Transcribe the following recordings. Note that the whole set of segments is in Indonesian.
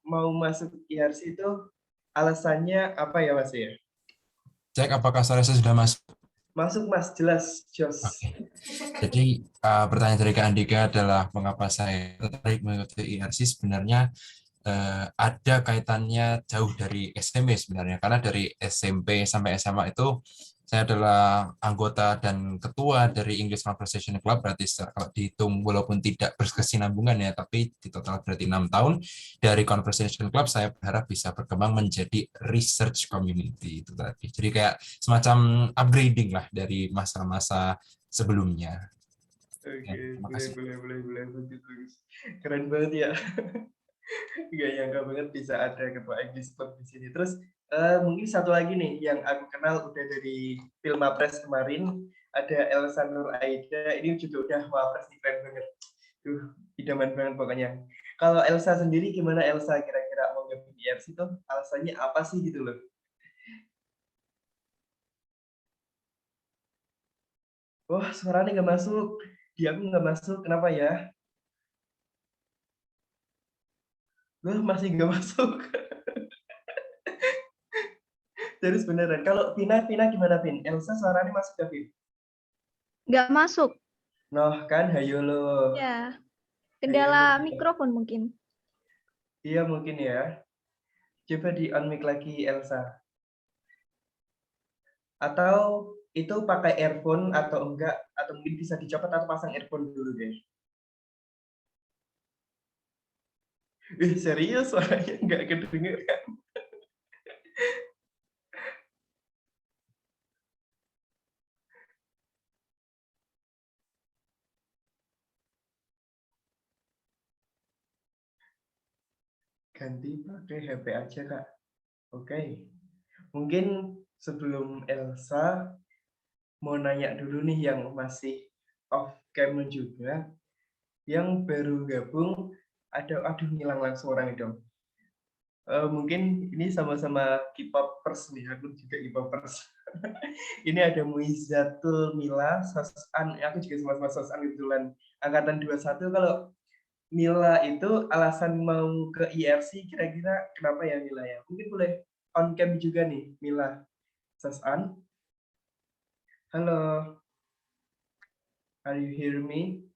mau masuk IRC itu alasannya apa ya Mas ya? Cek apakah saya sudah masuk. Masuk Mas, jelas, Jos. Oke. Jadi pertanyaan dari Kak Andika adalah mengapa saya tertarik mengikuti IRC. Sebenarnya ada kaitannya jauh dari SMP sebenarnya, karena dari SMP sampai SMA itu saya adalah anggota dan ketua dari English Conversation Club. Berarti kalau dihitung walaupun tidak berkesinambungan ya, tapi di total berarti 6 tahun. Dari Conversation Club saya berharap bisa berkembang menjadi research community itu tadi. Jadi kayak semacam upgrading lah dari masa-masa sebelumnya. Oke, Ya, terima boleh, kasih. boleh. Bagus. Keren banget ya. Gak nyangka banget bisa ada ketua English Club di sini. Terus mungkin satu lagi nih yang aku kenal udah dari Filmapres kemarin, ada Elsa Nur Aida. Ini juga udah wapres nih, keren banget. Tuh, idaman banget pokoknya. Kalau Elsa sendiri gimana Elsa kira-kira mau gabung di IRC tuh alasannya apa sih gitu loh? Wah, suaranya nggak masuk. Di aku nggak masuk. Kenapa ya? Loh, masih nggak masuk. Terus beneran. Kalau Vina gimana Vin? Elsa suaranya masuk gak Vin? Nggak masuk. Noh kan, hayo lo. Ya, Hayo kendala lo. mikrofon mungkin. Iya mungkin ya. Coba di on mic lagi Elsa. Atau itu pakai earphone atau enggak? Atau mungkin bisa dicopot atau pasang earphone dulu deh. Serius suaranya nggak kedengeran. Ganti pakai HP aja Kak. Oke. Mungkin sebelum Elsa mau nanya dulu nih yang masih off cam juga, yang baru gabung, aduh ngilang langsung orang itu. Mungkin ini sama-sama K-popers nih, aku juga K-popers. Ini ada Muizatul Mila, Sosan, aku juga sama-sama Sosan kebetulan angkatan 21. Kalau Mila itu alasan mau ke IRC kira-kira kenapa ya Mila ya? Mungkin boleh on cam juga nih Mila. Sosan, halo, are you hear me?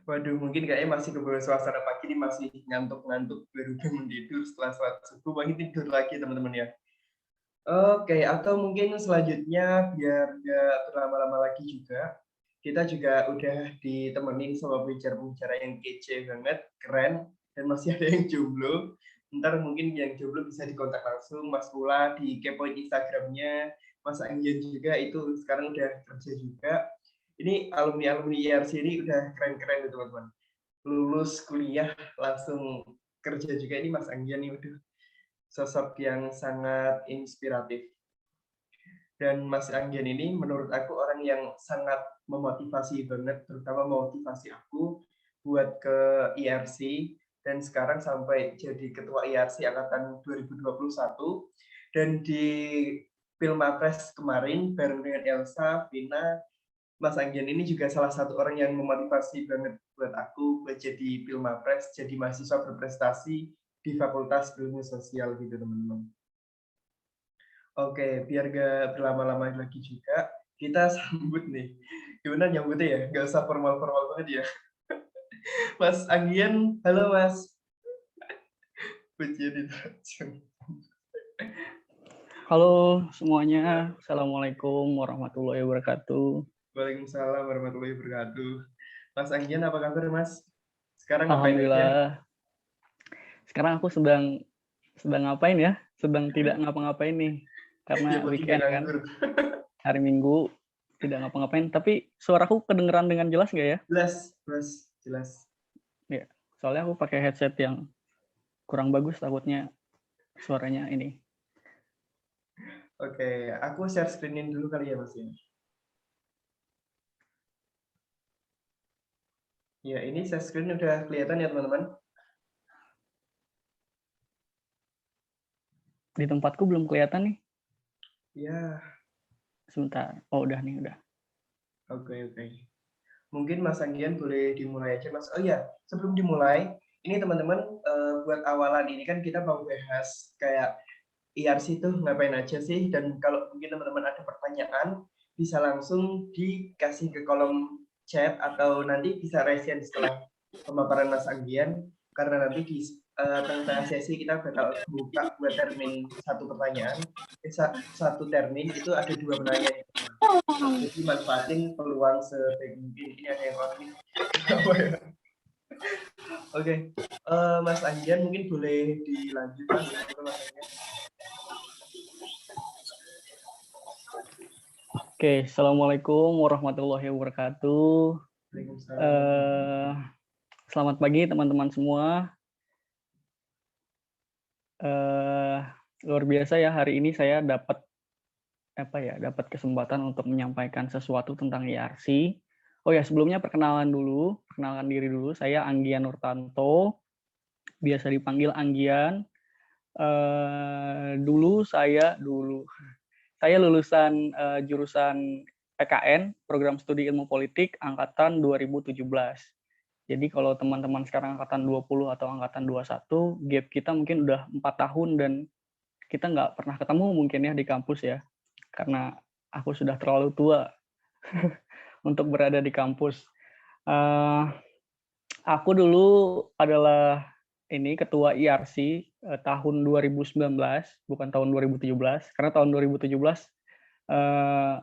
Waduh, mungkin kayaknya masih kebawa suasana pagi ini, masih ngantuk-ngantuk baru bangun tidur setelah sholat subuh, pagi tidur lagi teman-teman ya. Oke, atau mungkin selanjutnya biar nggak berlama-lama lagi juga, kita juga udah ditemenin sama pembicara-pembicara yang kece banget, keren, dan masih ada yang jomblo. Ntar mungkin yang jomblo bisa dikontak langsung Mas Ula, di kepoin Instagramnya, Mas Anggian juga itu sekarang udah kerja juga. Ini alumni-alumni IRC ini udah keren-keren tuh teman-teman. Lulus kuliah langsung kerja juga, ini Mas Anggian nih, waduh, sosok yang sangat inspiratif. Dan Mas Anggian ini menurut aku orang yang sangat memotivasi banget, terutama memotivasi aku buat ke IRC, dan sekarang sampai jadi ketua IRC angkatan 2021. Dan di Filmapres kemarin bareng dengan Elsa, Vina, Mas Anggian ini juga salah satu orang yang memotivasi banget buat aku buat jadi Filmapres, jadi mahasiswa berprestasi di Fakultas Ilmu Sosial gitu teman-teman. Oke, biar gak berlama-lama lagi juga, kita sambut nih. Gimana nyambutnya ya? Gak usah formal-formal banget ya. Mas Anggian, halo Mas. Pujian itu. Halo semuanya, Assalamualaikum warahmatullahi wabarakatuh. Waalaikumsalam warahmatullahi wabarakatuh. Mas Anggian, apa kabar Mas? Sekarang ngapain aja? Alhamdulillah. Sekarang aku sedang ngapain ya? Sedang tidak ngapa-ngapain nih. Karena Ya, weekend kan, nganggur. hari Minggu tidak ngapa-ngapain. Tapi suaraku kedengeran dengan jelas nggak ya? Jelas. Ya, soalnya aku pakai headset yang kurang bagus, takutnya suaranya ini. Oke, aku share screen-in dulu kali ya Mas ya. Ya, ini share screen udah kelihatan ya teman-teman. Di tempatku belum kelihatan nih. Ya. Sebentar. Oh, udah nih, udah. Oke. mungkin Mas Anggian boleh dimulai aja, Mas. Oh iya, sebelum dimulai, ini teman-teman buat awalan ini kan kita mau bahas kayak IRC itu ngapain aja sih, dan kalau mungkin teman-teman ada pertanyaan bisa langsung dikasih ke kolom chat atau nanti bisa raise hand setelah pemaparan Mas Anggian, karena nanti di tengah sesi kita bakal buka buat termin satu pertanyaan, satu termin itu ada 2 penanya. Jadi manfaatin peluang sebaik mungkin. Ini ada yang on nih. Oke, Mas Anggian mungkin boleh dilanjut, Mas. Mas Anggian. Oke, Assalamualaikum warahmatullahi wabarakatuh. Waalaikumsalam. Selamat pagi teman-teman semua. Luar biasa ya, hari ini saya dapat kesempatan untuk menyampaikan sesuatu tentang IRC. Oh ya, sebelumnya perkenalkan diri dulu. Saya Anggian Nurtanto, biasa dipanggil Anggian. Saya lulusan jurusan PKN, Program Studi Ilmu Politik, angkatan 2017. Jadi kalau teman-teman sekarang angkatan 20 atau angkatan 21, gap kita mungkin udah 4 tahun dan kita nggak pernah ketemu mungkin ya di kampus ya. Karena aku sudah terlalu tua untuk berada di kampus. Aku dulu adalah ketua IRC tahun 2019, bukan tahun 2017. Karena tahun 2017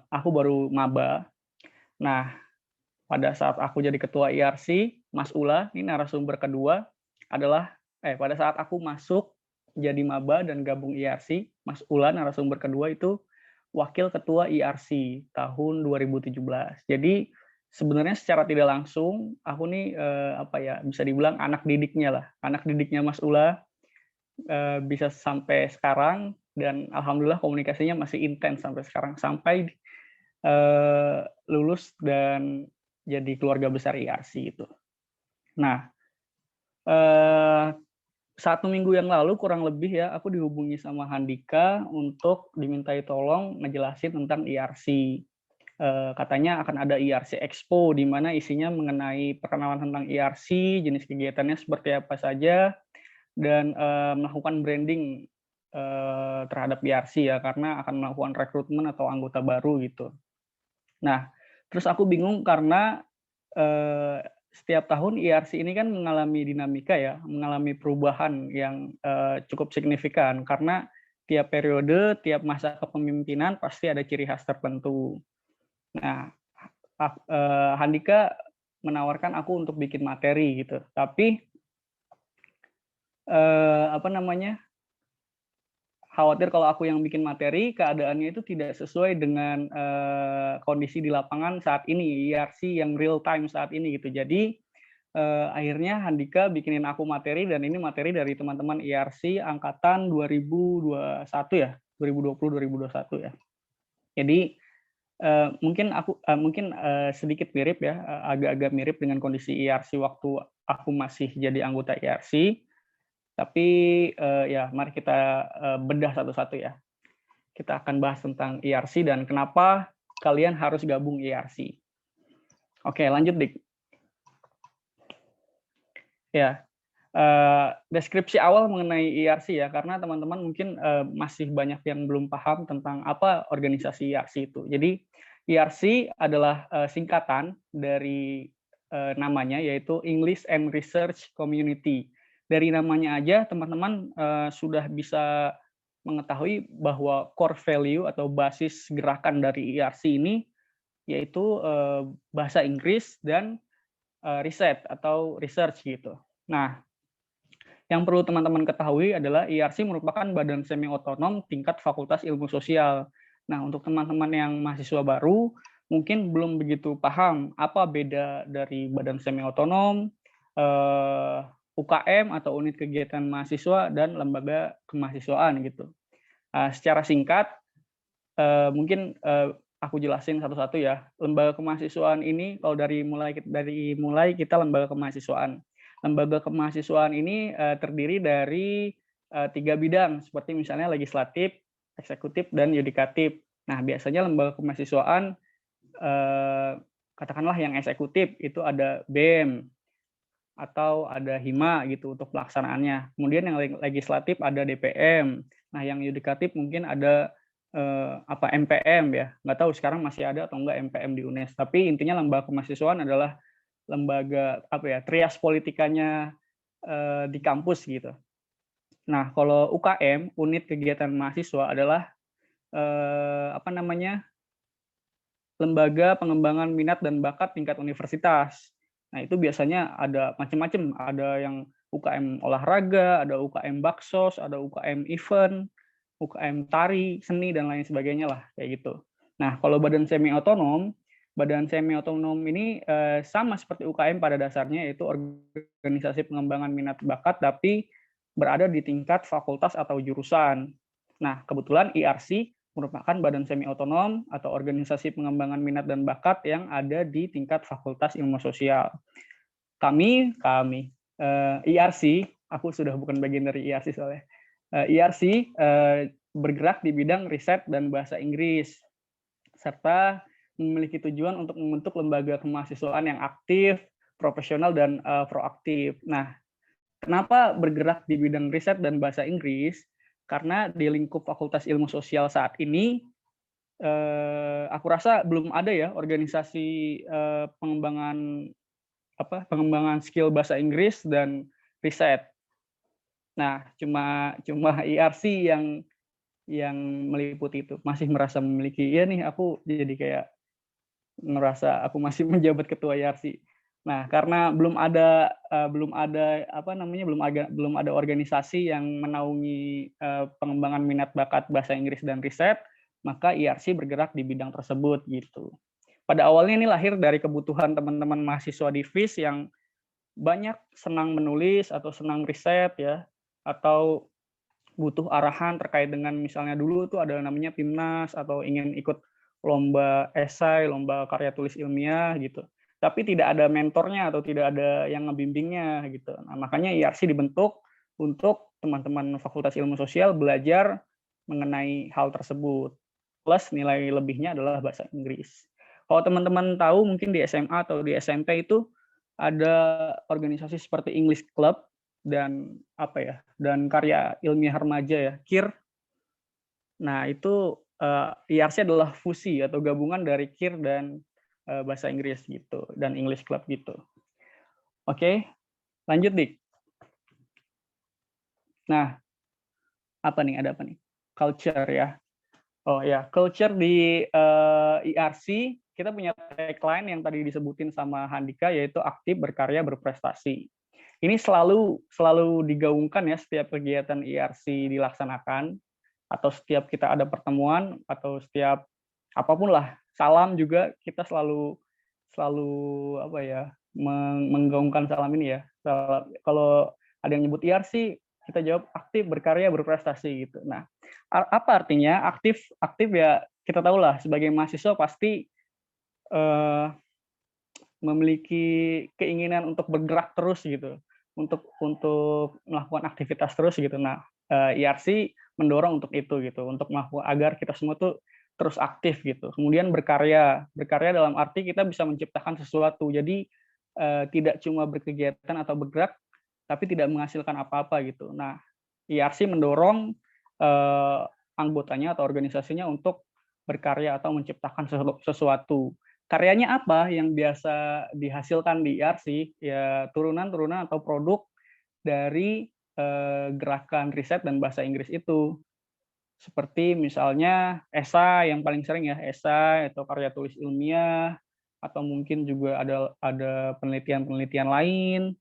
aku baru maba. Nah, pada saat aku jadi ketua IRC, Mas Ula, ini narasumber kedua, adalah pada saat aku masuk jadi maba dan gabung IRC, Mas Ula narasumber kedua itu wakil ketua IRC tahun 2017. Jadi sebenarnya secara tidak langsung aku nih bisa dibilang anak didiknya Mas Ula, bisa sampai sekarang, dan alhamdulillah komunikasinya masih intens sampai sekarang, sampai lulus dan jadi keluarga besar IRC itu. Nah, 1 minggu yang lalu kurang lebih ya, aku dihubungi sama Handika untuk dimintai tolong ngejelasin tentang IRC. Katanya akan ada IRC Expo, di mana isinya mengenai perkenalan tentang IRC, jenis kegiatannya seperti apa saja, dan melakukan branding terhadap IRC ya, karena akan melakukan rekrutmen atau anggota baru gitu. Nah, terus aku bingung karena setiap tahun IRC ini kan mengalami dinamika ya, mengalami perubahan yang cukup signifikan, karena tiap periode, tiap masa kepemimpinan pasti ada ciri khas tertentu. Nah, Handika menawarkan aku untuk bikin materi gitu, tapi khawatir kalau aku yang bikin materi, keadaannya itu tidak sesuai dengan kondisi di lapangan saat ini, IRC yang real time saat ini gitu. Jadi akhirnya Handika bikinin aku materi, dan ini materi dari teman-teman IRC angkatan 2021 ya, 2020-2021 ya. Jadi mungkin sedikit mirip ya, agak-agak mirip dengan kondisi IRC waktu aku masih jadi anggota IRC. Tapi ya mari kita bedah satu-satu ya. Kita akan bahas tentang IRC dan kenapa kalian harus gabung IRC. Oke, lanjut Dik. Ya, deskripsi awal mengenai IRC ya, karena teman-teman mungkin masih banyak yang belum paham tentang apa organisasi IRC itu. Jadi IRC adalah singkatan dari namanya, yaitu English and Research Community. Dari namanya aja teman-teman sudah bisa mengetahui bahwa core value atau basis gerakan dari IRC ini yaitu bahasa Inggris dan riset atau research gitu. Nah, yang perlu teman-teman ketahui adalah IRC merupakan badan semi otonom tingkat Fakultas Ilmu Sosial. Nah, untuk teman-teman yang mahasiswa baru mungkin belum begitu paham apa beda dari badan semi otonom, UKM atau unit kegiatan mahasiswa, dan lembaga kemahasiswaan gitu. Secara singkat, mungkin aku jelasin satu-satu ya. Lembaga kemahasiswaan ini kalau dari mulai kita lembaga kemahasiswaan. Lembaga kemahasiswaan ini terdiri dari 3 bidang, seperti misalnya legislatif, eksekutif, dan yudikatif. Nah, biasanya lembaga kemahasiswaan katakanlah yang eksekutif itu ada BEM atau ada HIMA gitu untuk pelaksanaannya. Kemudian yang legislatif ada DPM. Nah, yang yudikatif mungkin ada MPM ya. Nggak tahu sekarang masih ada atau enggak MPM di UNES. Tapi intinya lembaga kemahasiswaan adalah lembaga trias politikanya di kampus gitu. Nah, kalau UKM, unit kegiatan mahasiswa adalah lembaga pengembangan minat dan bakat tingkat universitas. Nah, itu biasanya ada macam-macam, ada yang UKM olahraga, ada UKM baksos, ada UKM event, UKM tari, seni dan lain sebagainya lah kayak gitu. Nah, kalau badan semi otonom ini sama seperti UKM pada dasarnya, yaitu organisasi pengembangan minat bakat tapi berada di tingkat fakultas atau jurusan. Nah, kebetulan IRC merupakan badan semi otonom atau organisasi pengembangan minat dan bakat yang ada di tingkat Fakultas Ilmu Sosial. Kami IRC, aku sudah bukan bagian dari IRC soalnya. IRC bergerak di bidang riset dan bahasa Inggris serta memiliki tujuan untuk membentuk lembaga kemahasiswaan yang aktif, profesional dan proaktif. Nah, kenapa bergerak di bidang riset dan bahasa Inggris? Karena di lingkup Fakultas Ilmu Sosial saat ini, aku rasa belum ada ya organisasi pengembangan skill bahasa Inggris dan riset. Nah, cuma IRC yang meliputi itu, masih merasa memiliki. Iya nih, aku jadi kayak ngerasa aku masih menjabat ketua IRC. Nah, karena belum ada organisasi yang menaungi pengembangan minat bakat bahasa Inggris dan riset, maka IRC bergerak di bidang tersebut gitu. Pada awalnya ini lahir dari kebutuhan teman-teman mahasiswa di FIS yang banyak senang menulis atau senang riset ya, atau butuh arahan terkait dengan misalnya dulu tuh ada namanya PIMNAS atau ingin ikut lomba esai, lomba karya tulis ilmiah gitu. Tapi tidak ada mentornya atau tidak ada yang ngebimbingnya gitu. Nah, makanya IRC dibentuk untuk teman-teman Fakultas Ilmu Sosial belajar mengenai hal tersebut. Plus nilai lebihnya adalah bahasa Inggris. Kalau teman-teman tahu mungkin di SMA atau di SMP itu ada organisasi seperti English Club dan dan karya ilmiah remaja ya, KIR. Nah, itu IRC adalah fusi atau gabungan dari KIR dan bahasa Inggris gitu dan English Club gitu. Oke, lanjut Dik. Nah, ada apa nih? Culture ya. Oh ya, culture di IRC kita punya tagline yang tadi disebutin sama Handika, yaitu aktif, berkarya, berprestasi. Ini selalu digaungkan ya setiap kegiatan IRC dilaksanakan, atau setiap kita ada pertemuan, atau setiap apapun lah, salam juga kita selalu menggaungkan salam ini ya. Kalau ada yang nyebut IRC, kita jawab aktif, berkarya, berprestasi gitu. Nah, apa artinya aktif? Aktif ya kita tahu lah sebagai mahasiswa pasti memiliki keinginan untuk bergerak terus gitu, untuk melakukan aktivitas terus gitu. Nah, IRC mendorong untuk itu gitu, untuk melakukan agar kita semua tuh terus aktif gitu. Kemudian berkarya dalam arti kita bisa menciptakan sesuatu. Jadi tidak cuma berkegiatan atau bergerak, tapi tidak menghasilkan apa-apa gitu. Nah, IRC mendorong anggotanya atau organisasinya untuk berkarya atau menciptakan sesuatu. Karyanya apa yang biasa dihasilkan di IRC? Ya turunan-turunan atau produk dari gerakan riset dan bahasa Inggris itu. Seperti misalnya esai yang paling sering ya, esai atau karya tulis ilmiah, atau mungkin juga ada penelitian-penelitian lain,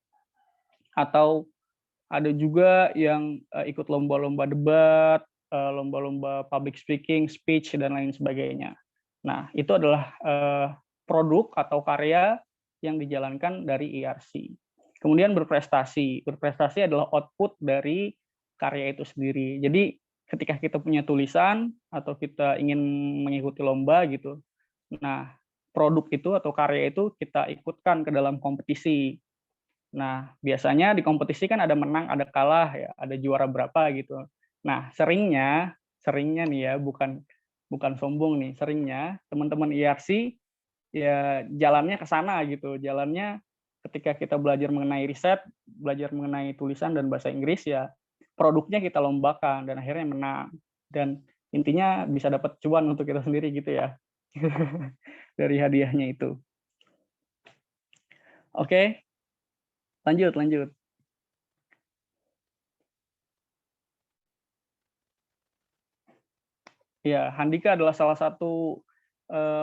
atau ada juga yang ikut lomba-lomba debat, lomba-lomba public speaking, speech dan lain sebagainya. Nah, itu adalah produk atau karya yang dijalankan dari IRC. Kemudian berprestasi. Berprestasi adalah output dari karya itu sendiri. Jadi ketika kita punya tulisan atau kita ingin mengikuti lomba gitu, nah produk itu atau karya itu kita ikutkan ke dalam kompetisi. Nah, biasanya di kompetisi kan ada menang, ada kalah ya, ada juara berapa gitu. Nah, seringnya nih ya, bukan sombong nih, seringnya teman-teman IRC ya jalannya ke sana gitu. Jalannya ketika kita belajar mengenai riset, belajar mengenai tulisan dan bahasa Inggris, ya produknya kita lombakan dan akhirnya menang. Dan intinya bisa dapat cuan untuk kita sendiri gitu ya. Dari hadiahnya itu. Oke, lanjut. Ya, Handika adalah salah satu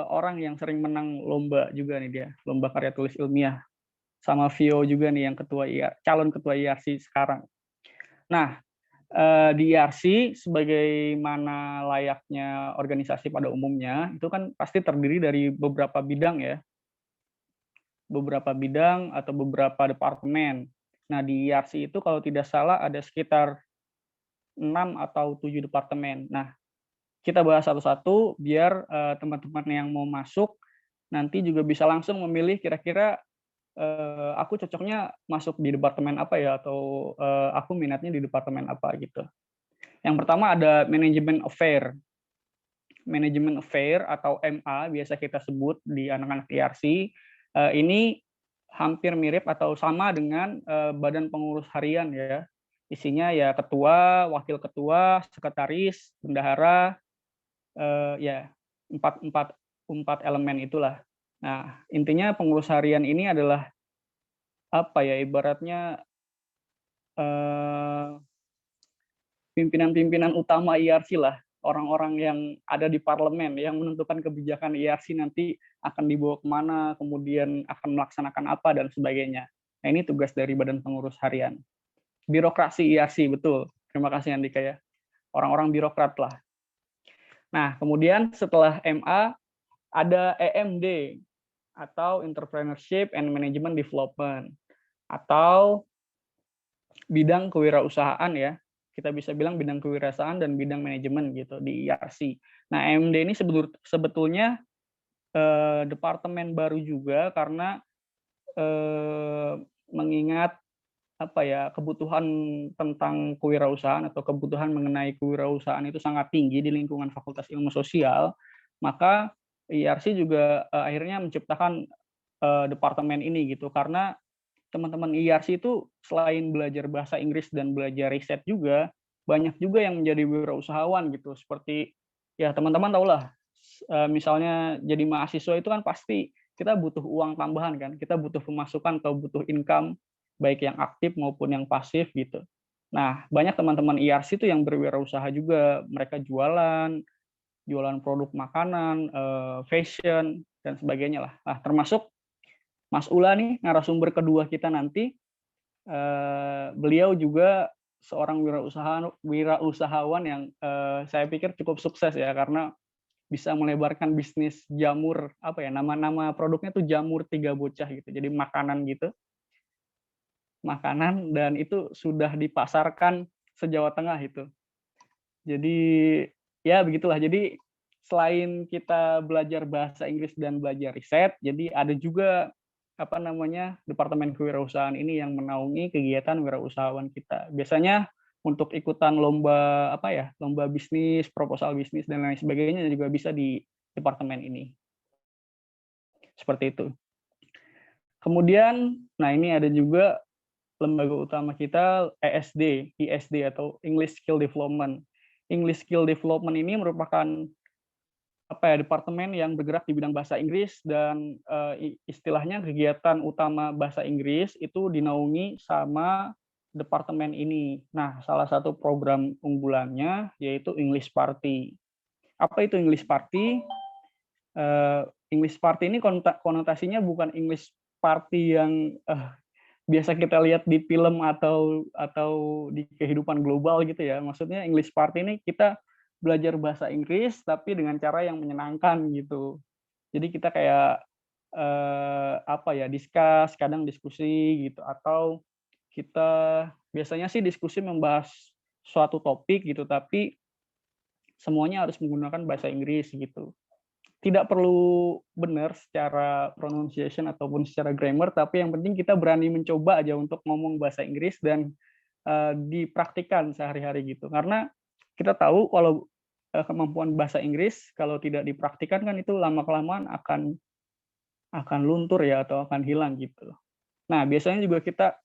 orang yang sering menang lomba juga nih dia, lomba karya tulis ilmiah. Sama Vio juga nih yang calon ketua IRC sekarang. Nah, di IRC sebagaimana layaknya organisasi pada umumnya, itu kan pasti terdiri dari beberapa bidang ya. Beberapa bidang atau beberapa departemen. Nah, di IRC itu kalau tidak salah ada sekitar 6 atau 7 departemen. Nah, kita bahas satu-satu biar teman-teman yang mau masuk nanti juga bisa langsung memilih kira-kira aku cocoknya masuk di departemen apa ya, atau aku minatnya di departemen apa gitu. Yang pertama ada manajemen affair. Manajemen affair atau MA biasa kita sebut di anak-anak IRC. Ini hampir mirip atau sama dengan badan pengurus harian ya. Isinya ya ketua, wakil ketua, sekretaris, bendahara, ya empat elemen itulah. Nah, intinya pengurus harian ini adalah apa ya, ibaratnya pimpinan-pimpinan utama IRC lah, orang-orang yang ada di parlemen yang menentukan kebijakan IRC nanti akan dibawa kemana, kemudian akan melaksanakan apa dan sebagainya. Nah, ini tugas dari badan pengurus harian. Birokrasi IRC, betul. Terima kasih Andika ya. Orang-orang birokrat lah. Nah, kemudian setelah MA ada EMD atau Entrepreneurship and Management Development atau bidang kewirausahaan ya. Kita bisa bilang bidang kewirausahaan dan bidang manajemen gitu di IRC. Nah, EMD ini sebetulnya departemen baru juga karena mengingat apa ya, kebutuhan tentang kewirausahaan atau kebutuhan mengenai kewirausahaan itu sangat tinggi di lingkungan Fakultas Ilmu Sosial, maka IRC juga akhirnya menciptakan departemen ini gitu, karena teman-teman IRC itu selain belajar bahasa Inggris dan belajar riset juga, banyak juga yang menjadi wirausahawan gitu. Seperti ya teman-teman tahulah, misalnya jadi mahasiswa itu kan pasti kita butuh uang tambahan kan, kita butuh pemasukan atau butuh income, baik yang aktif maupun yang pasif gitu. Nah, banyak teman-teman IRC itu yang berwirausaha juga, mereka jualan produk makanan, fashion, dan sebagainya lah. Nah, termasuk Mas Ula nih, narasumber kedua kita nanti, beliau juga seorang wirausahawan yang saya pikir cukup sukses ya, karena bisa melebarkan bisnis jamur, apa ya, nama produknya tuh jamur 3 bocah gitu, jadi makanan gitu. Makanan, dan itu sudah dipasarkan se-Jawa Tengah itu. Jadi, ya begitulah. Jadi, selain kita belajar bahasa Inggris dan belajar riset, jadi ada juga apa namanya, departemen kewirausahaan ini yang menaungi kegiatan wirausahawan kita. Biasanya untuk ikutan lomba apa ya, lomba bisnis, proposal bisnis dan lain sebagainya juga bisa di departemen ini. Seperti itu. Kemudian, nah ini ada juga lembaga utama kita ESD, ISD atau English Skill Development. English Skill Development ini merupakan apa ya, departemen yang bergerak di bidang bahasa Inggris, dan istilahnya kegiatan utama bahasa Inggris itu dinaungi sama departemen ini. Nah, salah satu program unggulannya yaitu English Party. Apa itu English Party? English Party ini konotasinya bukan English Party yang biasa kita lihat di film atau di kehidupan global gitu ya. Maksudnya English Party ini kita belajar bahasa Inggris tapi dengan cara yang menyenangkan gitu. Jadi kita kayak apa ya, kadang diskusi gitu, atau kita biasanya sih diskusi membahas suatu topik gitu, tapi semuanya harus menggunakan bahasa Inggris gitu. Tidak perlu benar secara pronunciation ataupun secara grammar, tapi yang penting kita berani mencoba aja untuk ngomong bahasa Inggris dan dipraktikkan sehari-hari gitu. Karena kita tahu kalau kemampuan bahasa Inggris kalau tidak dipraktikkan kan itu lama-kelamaan akan akan luntur ya atau akan hilang gitu. Nah, biasanya juga kita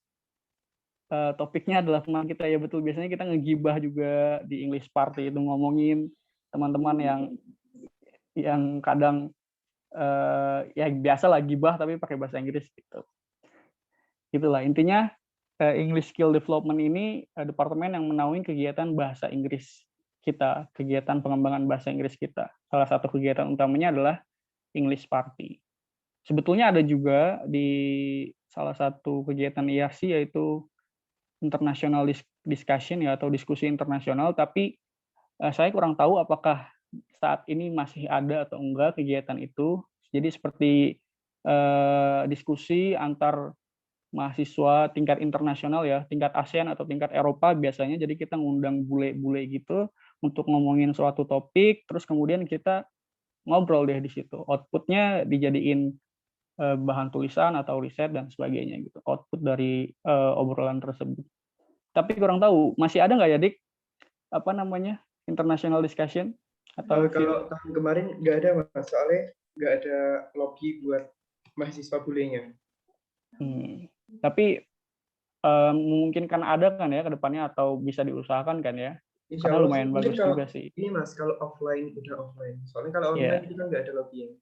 topiknya adalah teman kita ya betul, biasanya kita ngegibah juga di English Party itu ngomongin teman-teman yang kadang ya biasa lah gibah tapi pakai bahasa Inggris gitu. Itulah intinya English Skill Development ini departemen yang menaungi kegiatan bahasa Inggris kita, kegiatan pengembangan bahasa Inggris kita. Salah satu kegiatan utamanya adalah English Party. Sebetulnya ada juga di salah satu kegiatan IRC yaitu international discussion ya atau diskusi internasional, tapi saya kurang tahu apakah saat ini masih ada atau enggak kegiatan itu. Jadi seperti diskusi antar mahasiswa tingkat internasional ya, tingkat ASEAN atau tingkat Eropa biasanya. Jadi kita ngundang bule-bule gitu untuk ngomongin suatu topik, terus kemudian kita ngobrol deh di situ. Outputnya dijadiin bahan tulisan atau riset dan sebagainya gitu. Output dari obrolan tersebut. Tapi kurang tahu masih ada nggak ya Dik? Apa namanya international discussion atau Kalau tahun kemarin nggak ada Mas, soalnya nggak ada lobby buat mahasiswa bulenya. Tapi mungkin kan ada kan ya ke depannya atau bisa diusahakan kan ya? Insya Karena Allah lumayan sih, bagus kalau juga sih. ini Mas, kalau offline udah offline. Soalnya kalau Iya. online itu kan nggak ada lobbying.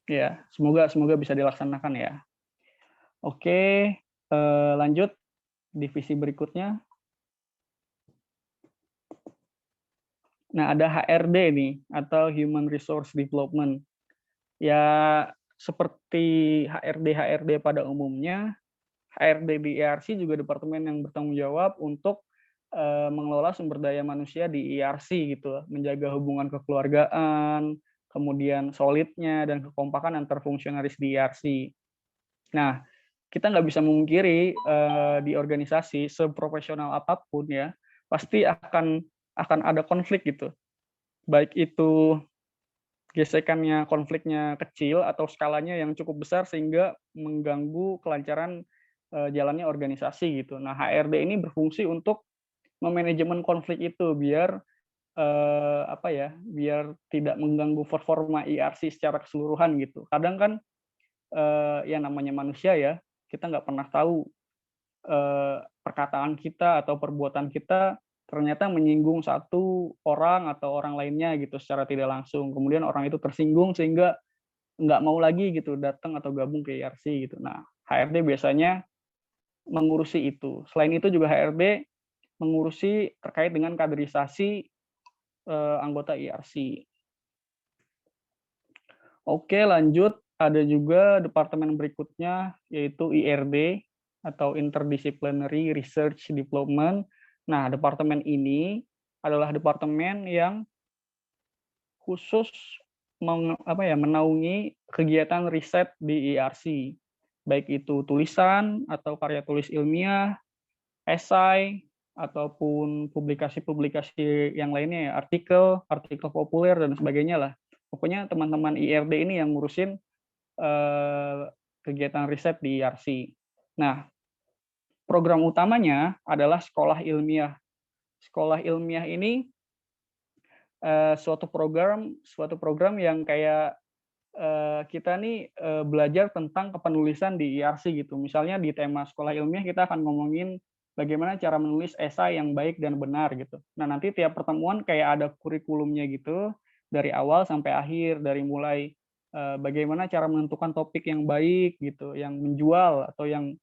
Ya, semoga bisa dilaksanakan ya. Oke, lanjut divisi berikutnya. Nah, ada HRD nih atau Human Resource Development. Ya, seperti HRD pada umumnya, HRD di IRC juga departemen yang bertanggung jawab untuk mengelola sumber daya manusia di IRC gitu, menjaga hubungan kekeluargaan, kemudian solidnya dan kekompakan antar fungsionaris di IRC. Nah, kita nggak bisa memungkiri di organisasi seprofesional apapun ya, pasti akan ada konflik gitu. Baik itu gesekannya, konfliknya kecil atau skalanya yang cukup besar sehingga mengganggu kelancaran jalannya organisasi gitu. Nah, HRD ini berfungsi untuk memanajemen konflik itu biar biar tidak mengganggu performa IRC secara keseluruhan gitu. Kadang kan ya namanya manusia ya, kita nggak pernah tahu perkataan kita atau perbuatan kita ternyata menyinggung satu orang atau orang lainnya gitu secara tidak langsung. Kemudian orang itu tersinggung sehingga nggak mau lagi gitu datang atau gabung ke IRC gitu. Nah, HRD biasanya mengurusi itu. Selain itu juga HRD mengurusi terkait dengan kaderisasi anggota IRC. Oke, lanjut. Ada juga departemen berikutnya yaitu IRD atau Interdisciplinary Research Development. Nah, departemen ini adalah departemen yang khusus menaungi kegiatan riset di IRC, baik itu tulisan atau karya tulis ilmiah, esai, ataupun publikasi-publikasi yang lainnya ya, artikel populer dan sebagainya lah. Pokoknya teman-teman IRD ini yang ngurusin kegiatan riset di IRC. Nah, program utamanya adalah sekolah ilmiah. Sekolah ilmiah ini suatu program yang kayak kita nih belajar tentang kepenulisan di IRC gitu. Misalnya di tema sekolah ilmiah kita akan ngomongin bagaimana cara menulis esai yang baik dan benar gitu. Nah, nanti tiap pertemuan kayak ada kurikulumnya gitu dari awal sampai akhir, dari mulai bagaimana cara menentukan topik yang baik gitu, yang menjual atau yang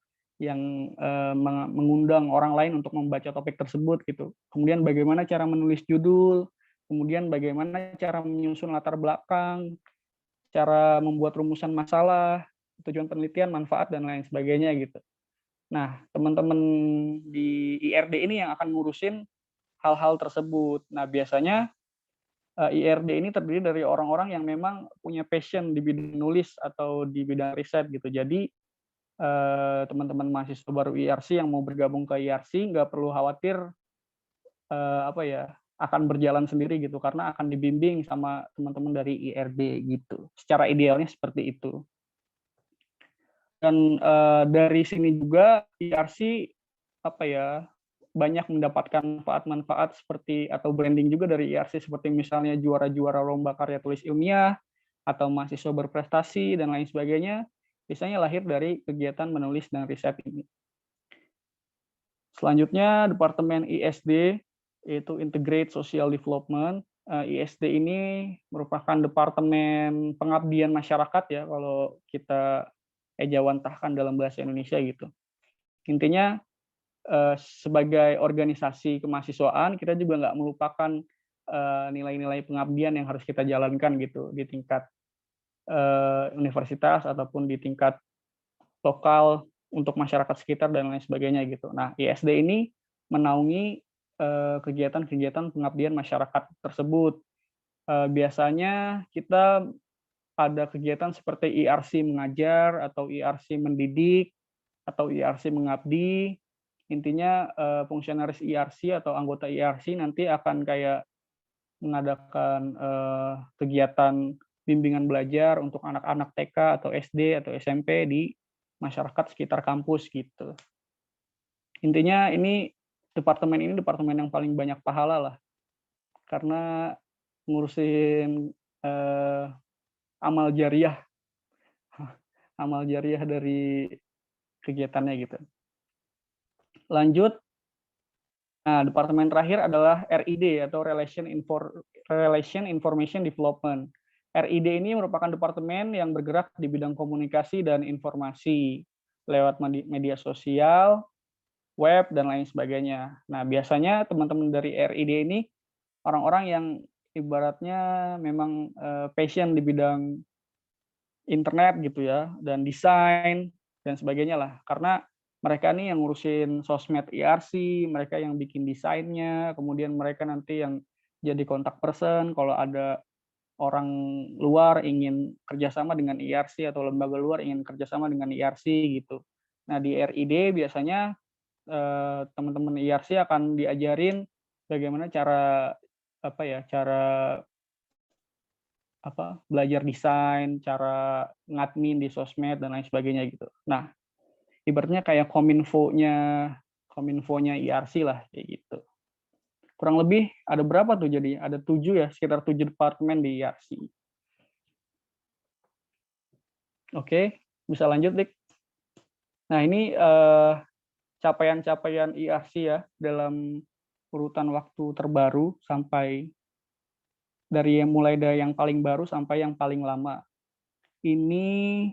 mengundang orang lain untuk membaca topik tersebut gitu. Kemudian bagaimana cara menulis judul, kemudian bagaimana cara menyusun latar belakang, cara membuat rumusan masalah, tujuan penelitian, manfaat dan lain sebagainya gitu. Nah, teman-teman di IRD ini yang akan ngurusin hal-hal tersebut. Nah, biasanya IRD ini terdiri dari orang-orang yang memang punya passion di bidang nulis atau di bidang riset gitu. Jadi teman-teman mahasiswa baru IRC yang mau bergabung ke IRC nggak perlu khawatir akan berjalan sendiri gitu karena akan dibimbing sama teman-teman dari IRD gitu. Secara idealnya seperti itu. Dan dari sini juga IRC banyak mendapatkan manfaat-manfaat seperti atau branding juga dari IRC seperti misalnya juara-juara lomba karya tulis ilmiah, atau mahasiswa berprestasi dan lain sebagainya, biasanya lahir dari kegiatan menulis dan riset ini. Selanjutnya Departemen ISD, yaitu Integrate Social Development. ISD ini merupakan departemen pengabdian masyarakat ya, kalau kita ejawantahkan dalam bahasa Indonesia gitu. Intinya sebagai organisasi kemahasiswaan, kita juga nggak melupakan nilai-nilai pengabdian yang harus kita jalankan gitu di tingkat universitas ataupun di tingkat lokal untuk masyarakat sekitar dan lain sebagainya gitu. Nah, ISD ini menaungi kegiatan-kegiatan pengabdian masyarakat tersebut. Biasanya kita ada kegiatan seperti IRC mengajar atau IRC mendidik atau IRC mengabdi. Intinya fungsionaris IRC atau anggota IRC nanti akan kayak mengadakan kegiatan bimbingan belajar untuk anak-anak TK atau SD atau SMP di masyarakat sekitar kampus gitu. Intinya departemen ini departemen yang paling banyak pahala lah, karena ngurusin amal jariah dari kegiatannya gitu. Lanjut, nah departemen terakhir adalah RID atau Relation Information Development. RID ini merupakan departemen yang bergerak di bidang komunikasi dan informasi lewat media sosial, web, dan lain sebagainya. Nah, biasanya teman-teman dari RID ini orang-orang yang ibaratnya memang passion di bidang internet gitu ya, dan desain, dan sebagainya lah. Karena mereka nih yang ngurusin sosmed IRC, mereka yang bikin desainnya, kemudian mereka nanti yang jadi kontak person kalau ada orang luar ingin kerjasama dengan IRC atau lembaga luar ingin kerjasama dengan IRC gitu. Nah, di RID biasanya teman-teman IRC akan diajarin bagaimana cara belajar desain, cara ngadmin di sosmed dan lain sebagainya gitu. Nah, ibaratnya kayak kominfonya IRC lah kayak gitu. Kurang lebih ada berapa tuh jadi? Ada 7 ya, sekitar 7 departemen di IRC. Oke, bisa lanjut, Dik. Nah, ini capaian-capaian IRC ya dalam urutan waktu terbaru sampai mulai dari yang paling baru sampai yang paling lama. Ini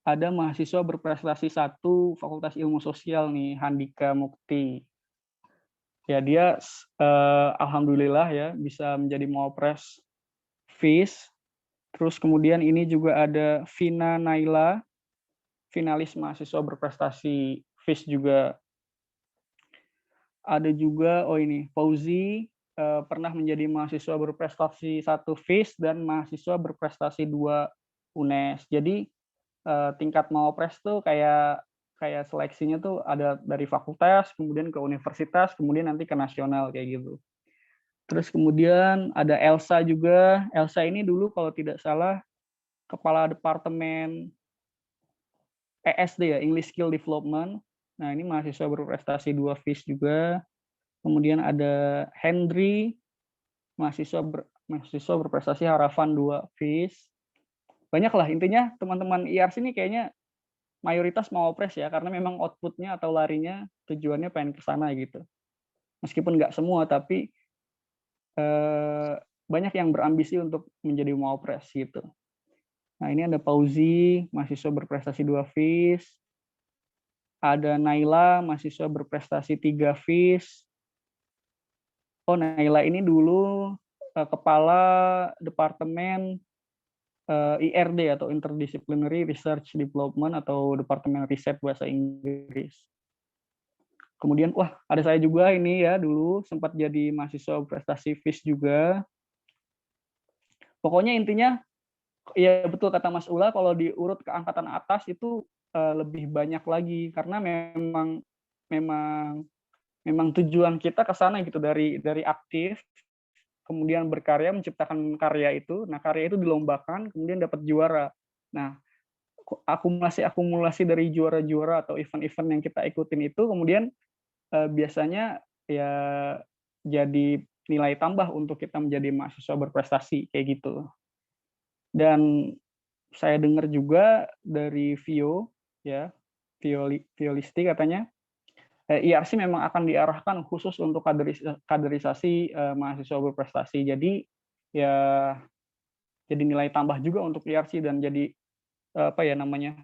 ada mahasiswa berprestasi 1 Fakultas Ilmu Sosial nih, Handika Mukti. Ya, dia alhamdulillah ya bisa menjadi Mawapres FIS. Terus kemudian ini juga ada Vina Naila, finalis mahasiswa berprestasi FIS juga. Ada juga Fauzi, pernah menjadi mahasiswa berprestasi 1 FIS dan mahasiswa berprestasi 2 UNES. Jadi tingkat Mawapres tuh kayak seleksinya tuh ada dari fakultas, kemudian ke universitas, kemudian nanti ke nasional kayak gitu. Terus kemudian ada Elsa juga. Elsa ini dulu kalau tidak salah kepala departemen ESD ya, English Skill Development. Nah, ini mahasiswa berprestasi 2 FIS juga. Kemudian ada Hendry, mahasiswa berprestasi harapan 2 FIS. Banyak lah, intinya teman-teman IRC ini kayaknya mayoritas Mawapres ya, karena memang output-nya atau larinya tujuannya pengen ke sana gitu. Meskipun nggak semua, tapi banyak yang berambisi untuk menjadi Mawapres gitu. Nah, ini ada Pauzi, mahasiswa berprestasi 2 FIS. Ada Naila, mahasiswa berprestasi 3 FIS. Oh, Naila ini dulu kepala departemen IRD atau Interdisciplinary Research Development atau departemen riset bahasa Inggris. Kemudian ada saya juga ini ya, dulu sempat jadi mahasiswa prestasi FIS juga. Pokoknya intinya ya betul kata Mas Ula, kalau diurut ke angkatan atas itu lebih banyak lagi karena memang tujuan kita ke sana gitu, dari aktif kemudian berkarya, menciptakan karya itu. Nah, karya itu dilombakan kemudian dapat juara. Nah, akumulasi dari juara-juara atau event-event yang kita ikutin itu kemudian biasanya ya jadi nilai tambah untuk kita menjadi mahasiswa berprestasi kayak gitu. Dan saya dengar juga dari Vio, ya, Violisti katanya, IRC memang akan diarahkan khusus untuk kaderisasi mahasiswa berprestasi. Jadi ya jadi nilai tambah juga untuk IRC dan jadi apa ya namanya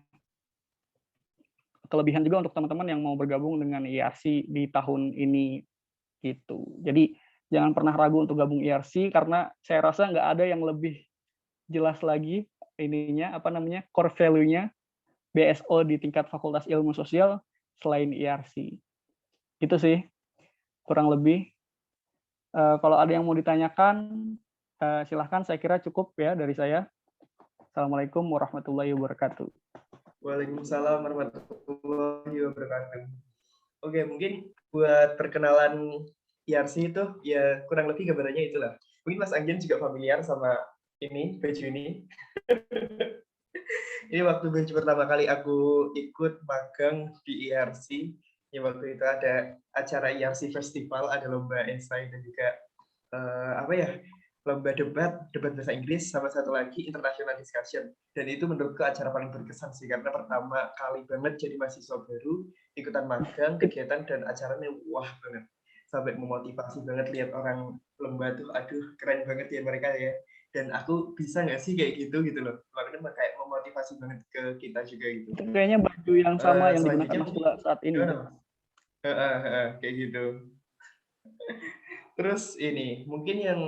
kelebihan juga untuk teman-teman yang mau bergabung dengan IRC di tahun ini gitu. Jadi jangan pernah ragu untuk gabung IRC karena saya rasa nggak ada yang lebih jelas lagi ininya apa namanya core value-nya BSO di tingkat Fakultas Ilmu Sosial selain IRC. Itu sih kurang lebih. Kalau ada yang mau ditanyakan, silahkan. Saya kira cukup ya dari saya. Assalamualaikum warahmatullahi wabarakatuh. Waalaikumsalam warahmatullahi wabarakatuh. Oke, mungkin buat perkenalan IRC itu ya kurang lebih gambarannya itulah. Mungkin Mas Anggen juga familiar sama ini, baju ini. Ini waktu baju pertama kali aku ikut magang di IRC, ya waktu itu ada acara IRC Festival, ada lomba esai dan juga apa ya, lomba debat bahasa Inggris, sama satu lagi international discussion. Dan itu menurutku acara paling berkesan sih, karena pertama kali banget jadi mahasiswa baru, ikutan magang, kegiatan, dan acaranya wah banget. Sampai memotivasi banget lihat orang lomba tuh, aduh keren banget ya mereka ya. Dan aku bisa nggak sih kayak gitu loh. Makanya kayak memotivasi banget ke kita juga gitu. Itu kayaknya baju yang sama yang digunakan Mas Tula saat ini. Kayak gitu. Terus ini, mungkin yang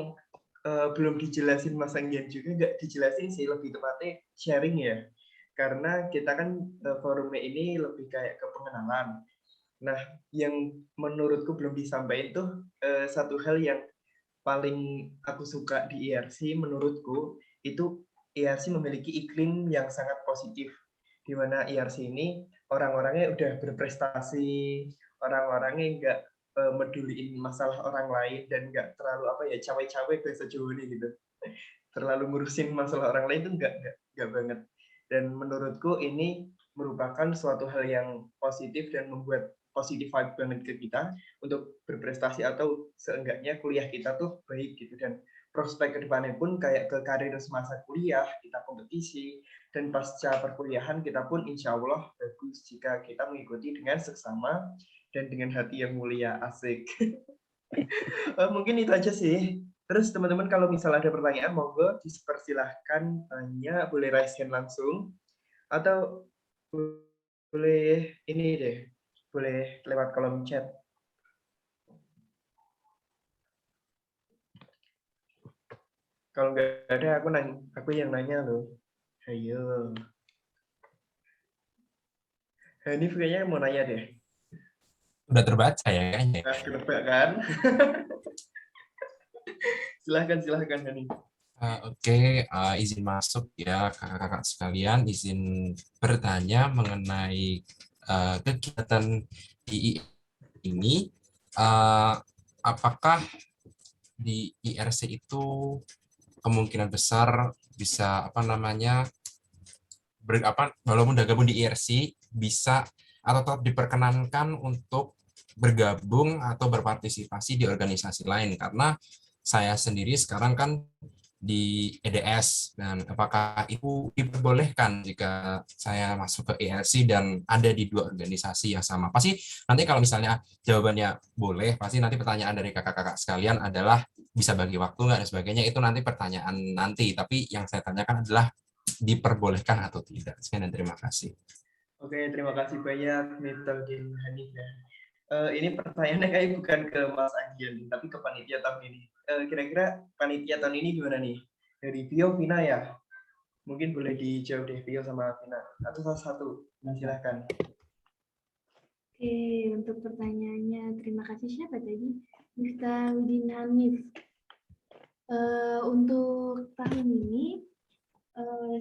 belum dijelasin Mas Anggian juga, nggak dijelasin sih, lebih tepatnya sharing ya. Karena kita kan forumnya ini lebih kayak ke pengenalan. Nah, yang menurutku belum disampaikan tuh satu hal yang paling aku suka di IRC menurutku, itu IRC memiliki iklim yang sangat positif. Di mana IRC ini orang-orangnya udah berprestasi, orang-orangnya nggak meduliin masalah orang lain dan nggak terlalu apa ya cawe-cawe bahasa Jawa nih gitu, terlalu ngurusin masalah orang lain itu nggak banget. Dan menurutku ini merupakan suatu hal yang positif dan membuat positif vibe banget ke kita untuk berprestasi atau seenggaknya kuliah kita tuh baik gitu. Dan prospek kedepannya pun kayak ke karir semasa kuliah kita kompetisi, dan pasca perkuliahan kita pun insya Allah bagus jika kita mengikuti dengan seksama dan dengan hati yang mulia. Asik. Mungkin itu aja sih. Terus teman-teman kalau misalnya ada pertanyaan, monggo dipersilahkan tanya, boleh raise hand langsung, atau boleh ini deh, boleh lewat kolom chat. Kalau nggak ada, aku yang nanya loh. Ayo. Hanif kayaknya mau nanya deh. Udah terbaca ya kayaknya. Nah, kenapa kan? Silahkan Hanif. Oke, izin masuk ya kakak-kakak sekalian, izin bertanya mengenai kegiatan di ini. Apakah di IRC itu kemungkinan besar bisa walaupun udah gabung di IRC bisa atau tetap diperkenankan untuk bergabung atau berpartisipasi di organisasi lain, karena saya sendiri sekarang kan di EDS, dan apakah itu diperbolehkan jika saya masuk ke IRC dan ada di dua organisasi yang sama? Pasti nanti kalau misalnya jawabannya boleh, pasti nanti pertanyaan dari kakak-kakak sekalian adalah bisa bagi waktu nggak dan sebagainya, itu nanti pertanyaan nanti, tapi yang saya tanyakan adalah diperbolehkan atau tidak. Sekian dan terima kasih. Oke, terima kasih banyak Mr. Din Hanif ya. Ini pertanyaannya kayak bukan ke Mas Anggian, tapi ke panitia tahun ini. Kira-kira panitia tahun ini gimana nih? Dari Vio, Vina ya? Mungkin boleh dijawab deh Vio sama Vina. Atau salah satu, silahkan. Oke, untuk pertanyaannya, terima kasih. Siapa tadi? Mr. Widin Hanif. Untuk tahun ini,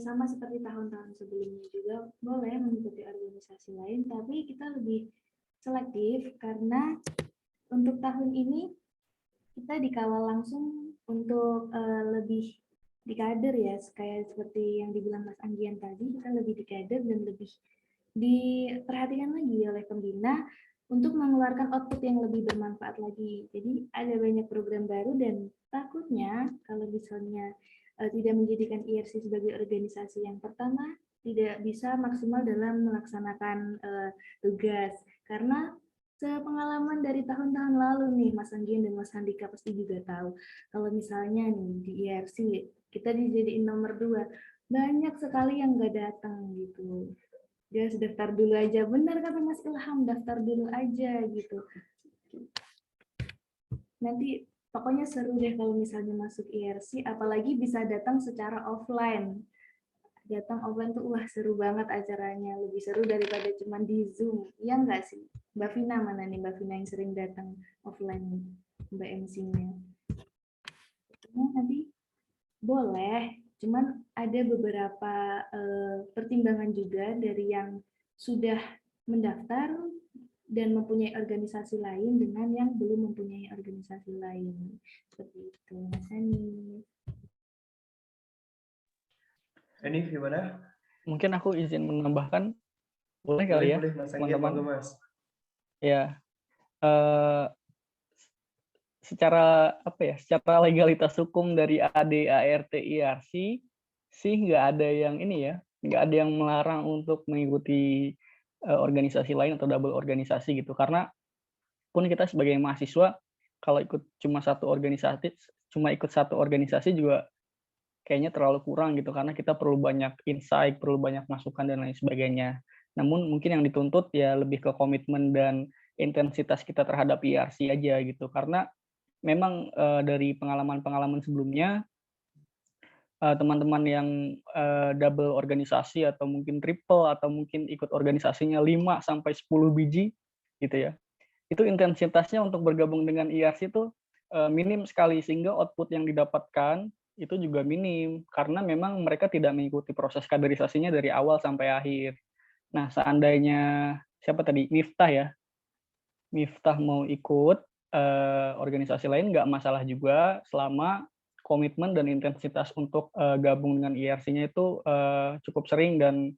sama seperti tahun-tahun sebelumnya juga, boleh mengikuti organisasi lain, tapi kita lebih selektif karena untuk tahun ini kita dikawal langsung untuk lebih dikader ya, kayak seperti yang dibilang Mas Anggian tadi, kita lebih dikader dan lebih diperhatikan lagi oleh pembina untuk mengeluarkan output yang lebih bermanfaat lagi. Jadi ada banyak program baru dan takutnya kalau misalnya tidak menjadikan IRC sebagai organisasi yang pertama, tidak bisa maksimal dalam melaksanakan tugas. Karena sepengalaman dari tahun-tahun lalu nih, Mas Anggian dan Mas Handika pasti juga tahu, kalau misalnya nih di IRC, kita dijadiin nomor 2, banyak sekali yang nggak datang gitu. Guys, daftar dulu aja. Benar kata Mas Ilham, daftar dulu aja gitu. Nanti pokoknya seru deh kalau misalnya masuk IRC, apalagi bisa datang secara offline. Datang offline tuh wah seru banget acaranya, lebih seru daripada cuma di Zoom. Iya nggak sih? Mbak Vina mana nih? Mbak Vina yang sering datang offline, Mbak MC-nya. Nanti boleh, cuman ada beberapa pertimbangan juga dari yang sudah mendaftar dan mempunyai organisasi lain dengan yang belum mempunyai organisasi lain. Seperti itu, Mas Hanif. Hanif gimana? Mungkin aku izin menambahkan, boleh kali ya, Boleh Mas Anggian, teman-teman? monggo Mas. Ya, secara apa ya? Secara legalitas hukum dari AD, ART, IRC sih nggak ada yang ini ya, nggak ada yang melarang untuk mengikuti organisasi lain atau double organisasi gitu. Karena pun kita sebagai mahasiswa kalau ikut cuma ikut satu organisasi juga kayaknya terlalu kurang gitu, karena kita perlu banyak insight, perlu banyak masukan dan lain sebagainya. Namun mungkin yang dituntut ya lebih ke komitmen dan intensitas kita terhadap IRC aja gitu, karena memang dari pengalaman-pengalaman sebelumnya teman-teman yang double organisasi atau mungkin triple atau mungkin ikut organisasinya 5 sampai 10 biji gitu ya. Itu intensitasnya untuk bergabung dengan IRC itu minim sekali, sehingga output yang didapatkan itu juga minim karena memang mereka tidak mengikuti proses kaderisasinya dari awal sampai akhir. Nah, seandainya siapa tadi Miftah mau ikut organisasi lain nggak masalah juga selama komitmen dan intensitas untuk gabung dengan IRC-nya itu cukup sering dan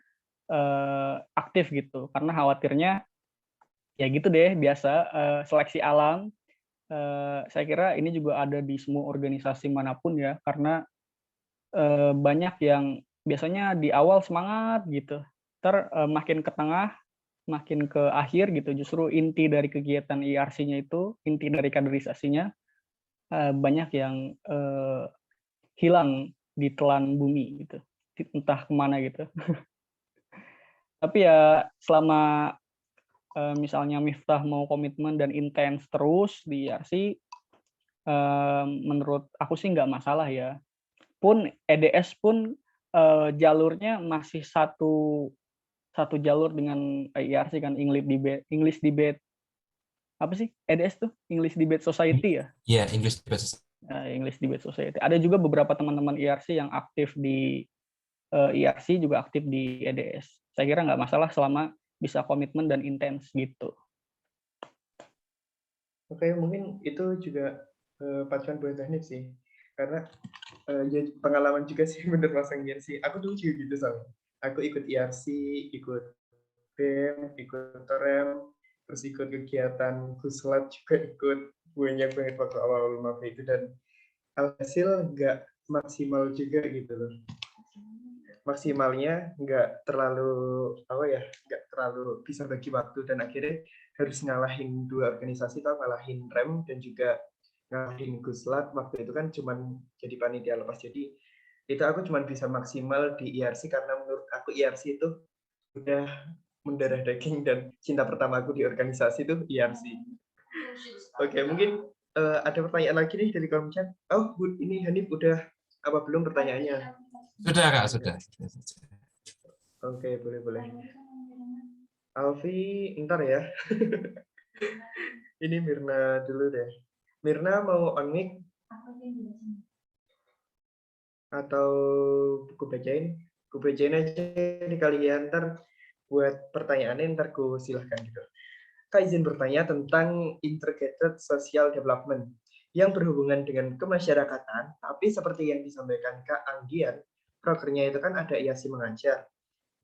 aktif gitu. Karena khawatirnya ya gitu deh, biasa seleksi alam. Saya kira ini juga ada di semua organisasi manapun ya, karena banyak yang biasanya di awal semangat gitu, makin ke tengah, makin ke akhir gitu, justru inti dari kegiatan IRC-nya itu, inti dari kaderisasinya, banyak yang hilang di telan bumi gitu, entah kemana gitu. Tapi ya selama misalnya Miftah mau komitmen dan intens terus di IRC, menurut aku sih nggak masalah ya. Pun EDS pun jalurnya masih satu jalur dengan IRC kan, English Debate apa sih EDS tuh? English Debate Society ya? Iya, English Debate English Debate Society. Ada juga beberapa teman-teman IRC yang aktif di IRC juga aktif di EDS. Saya kira nggak masalah selama bisa komitmen dan intens gitu. Oke, mungkin itu juga pacuan buat teknik sih. Karena ya pengalaman juga sih bener Mas Anggian sih. Aku dulu juga gitu sama. Aku ikut IRC, ikut BEM, ikut TOREM, terus ikut kegiatan Kuslat juga ikut, banyak banget waktu awal maba itu, dan alhasil nggak maksimal juga gitu loh. Maksimalnya nggak terlalu nggak terlalu bisa bagi waktu, dan akhirnya harus ngalahin 2 organisasi, atau ngalahin REM dan juga ngalahin Guslat. Waktu itu kan cuman jadi panitia lepas, jadi itu aku cuman bisa maksimal di IRC karena menurut aku IRC itu udah mendarah daging dan cinta pertama aku di organisasi itu IRC. Oke, mungkin ada pertanyaan lagi nih dari kolom chat. Oh, ini Hanif udah apa belum pertanyaannya? Sudah Kak, sudah. Oke, boleh. Alfi, ntar ya. Ini Mirna dulu deh. Mirna mau on mic? Atau ku bacain? Ku bacain aja nih kali ya, ntar buat pertanyaannya ntar ku silahkan gitu. Kak izin bertanya tentang Integrated Social Development yang berhubungan dengan kemasyarakatan, tapi seperti yang disampaikan Kak Anggian, prokernya itu kan ada IASI mengajar.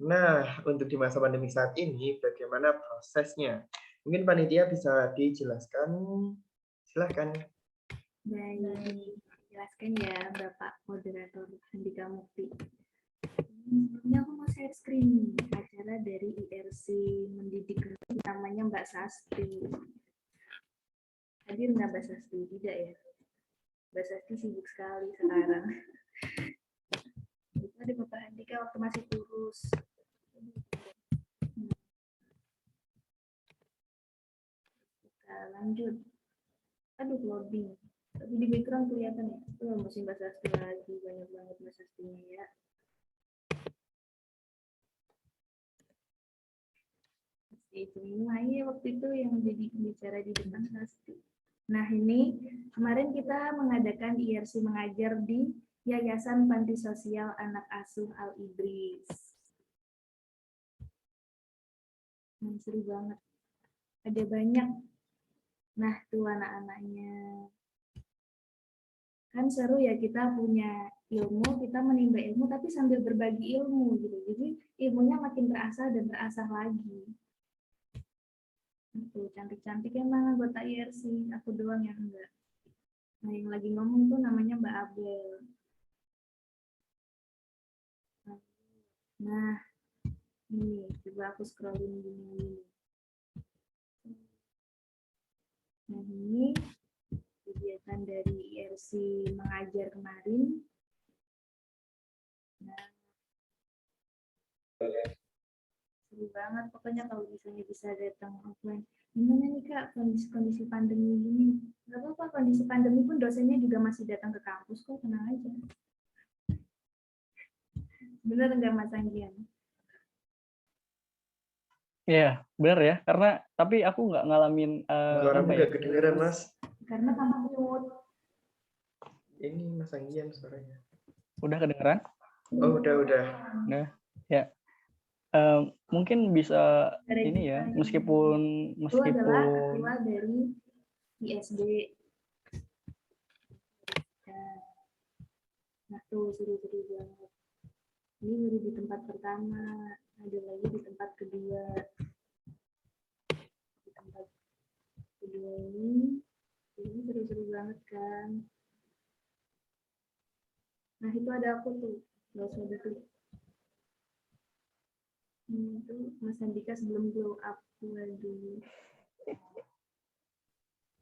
Nah, untuk di masa pandemi saat ini, bagaimana prosesnya? Mungkin panitia bisa dijelaskan. Silahkan. Baik. mengikhlaskan ya Bapak Moderator Handika Mukti. Sebelumnya aku mau share screen acara dari IRC Mendidik namanya Mbak Sasti. Hadir nggak Mbak Sasti? Tidak ya? Mbak Sasti sibuk sekali sekarang. Itu ada Bapak Handika waktu masih kurus. Kita lanjut. Aduh, loading. Tapi di background kelihatan ya. Mesti Mbak Sasti lagi. Banyak banget Mbak Sastinya ya. Itu Maya waktu itu yang jadi pembicara di depan Sasti. Nah ini kemarin kita mengadakan IRC mengajar di Yayasan Panti Sosial Anak Asuh Al Idris. Seru banget. Ada banyak. Nah tuh anak-anaknya. Kan seru ya kita punya ilmu, kita menimba ilmu tapi sambil berbagi ilmu gitu. Jadi ilmunya makin terasah dan terasah lagi. Tuh, cantik-cantik emang anggota IRC, aku doang yang enggak. Nah, yang lagi ngomong tuh namanya Mbak Abel. Nah, ini coba aku scrolling gini. Nah, ini kegiatan dari IRC mengajar kemarin. Nah, seru banget pokoknya kalau misalnya bisa datang offline. Gimana nih Kak kondisi pandemi ini? Gak apa-apa, kondisi pandemi pun dosennya juga masih datang ke kampus kok, tenang aja. Bener nggak Mas Anggian? Iya, benar ya. Karena tapi aku nggak ngalamin Suaramu apa ya? nggak kedengeran, Mas. Karena kamu mute. Ini Mas Anggian suaranya. Udah kedengeran? Oh, udah. Nah, ya. Mungkin bisa Dari ini ya, kita meskipun itu adalah ketua dari ISD. Nah tuh seru-seru banget. Ini baru di tempat pertama, ada lagi di tempat kedua. Di tempat kedua ini seru-seru banget kan. Nah itu ada aku tuh, nggak usah diklik. Itu Mas Andika sebelum glow up dulu.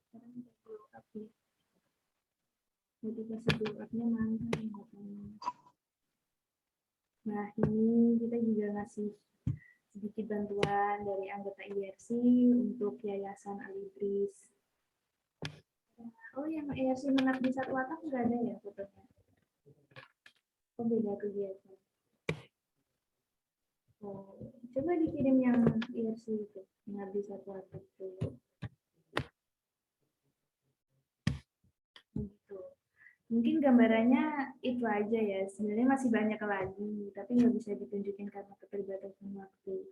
Sekarang udah glow up nih. Notifikasi glow up-nya mantap. Nah ini kita juga ngasih sedikit bantuan dari anggota IRC untuk Yayasan Al Idris. Oh yang IRC Mengabdi Satu Atap nggak ada ya fotonya? Oh beda kegiatan. Oh, coba dikirim yang IRC itu, Mengabdi Satu Atap dulu. Gitu. Mungkin gambarannya itu aja ya. Sebenarnya masih banyak lagi, tapi nggak bisa ditunjukin karena keterbatasan waktu.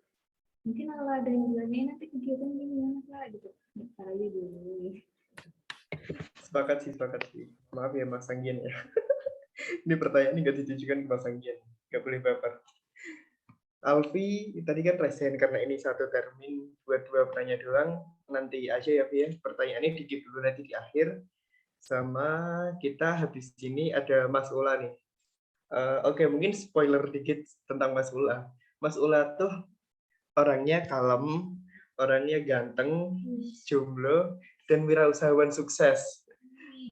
Mungkin kalau ada yang bilangnya nanti kegiatan gimana Kak gitu. Ntar aja dulu. Sepakat sih. Maaf ya Mas Anggian ya. Ini pertanyaan nggak ditujukan ke Mas Anggian. Nggak boleh baper. Alfi, tadi kan resen karena ini satu termin buat 2 penanya doang. Nanti aja ya, Vi ya. Pertanyaannya dikit dulu nanti di akhir. Sama kita habis ini ada Mas Ula nih. Oke, mungkin spoiler dikit tentang Mas Ula. Mas Ula tuh orangnya kalem, orangnya ganteng, jomblo, dan wirausahawan sukses.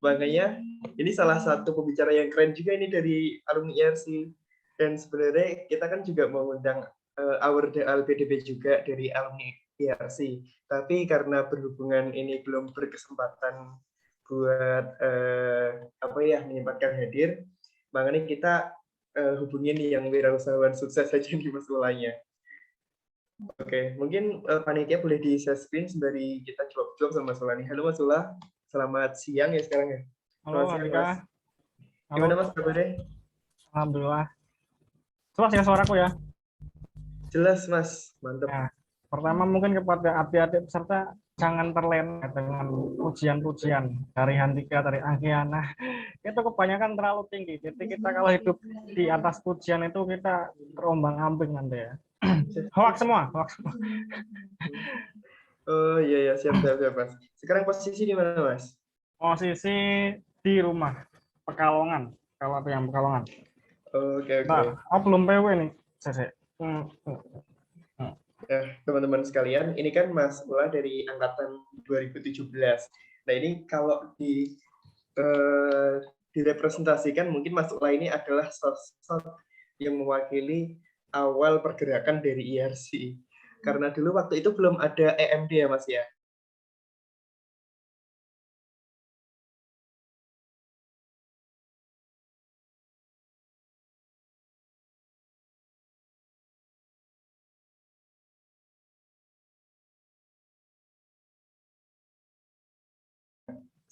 Makanya ini salah satu pembicara yang keren juga ini dari alumni IRC. Dan sebenarnya kita kan juga mengundang Our LPDB juga dari alumni IRC. Tapi karena berhubungan ini belum berkesempatan buat menyempatkan hadir, makanya kita hubungin yang wirausahawan sukses saja di Mas Ulanya. Oke, mungkin panitia boleh di-share screen sembari kita jawab sama Mas Ula nih. Halo Mas Ula, selamat siang ya sekarang ya. Halo Selamat siang, Andika. Mas. Gimana Mas kabarnya? Alhamdulillah. Jelas ya suaraku ya. Jelas Mas, mantap. Nah, pertama mungkin kepada adik-adik peserta jangan terlena dengan pujian-pujian dari Handika, dari Anggiana. Itu kebanyakan terlalu tinggi. Jadi kita kalau hidup di atas pujian itu kita terombang-ambing nanti ya. Hoax semua. Oh iya siap Mas. Sekarang posisi di mana Mas? Posisi di rumah. Pekalongan. Kalau ada yang Pekalongan. Oke, oke. Nah, belum PW nih. Saya. Nah, teman-teman sekalian, ini kan Mas Ula dari angkatan 2017. Nah, ini kalau direpresentasikan, mungkin Mas Ula ini adalah sosok yang mewakili awal pergerakan dari IRC. Karena dulu waktu itu belum ada EMD ya, Mas ya.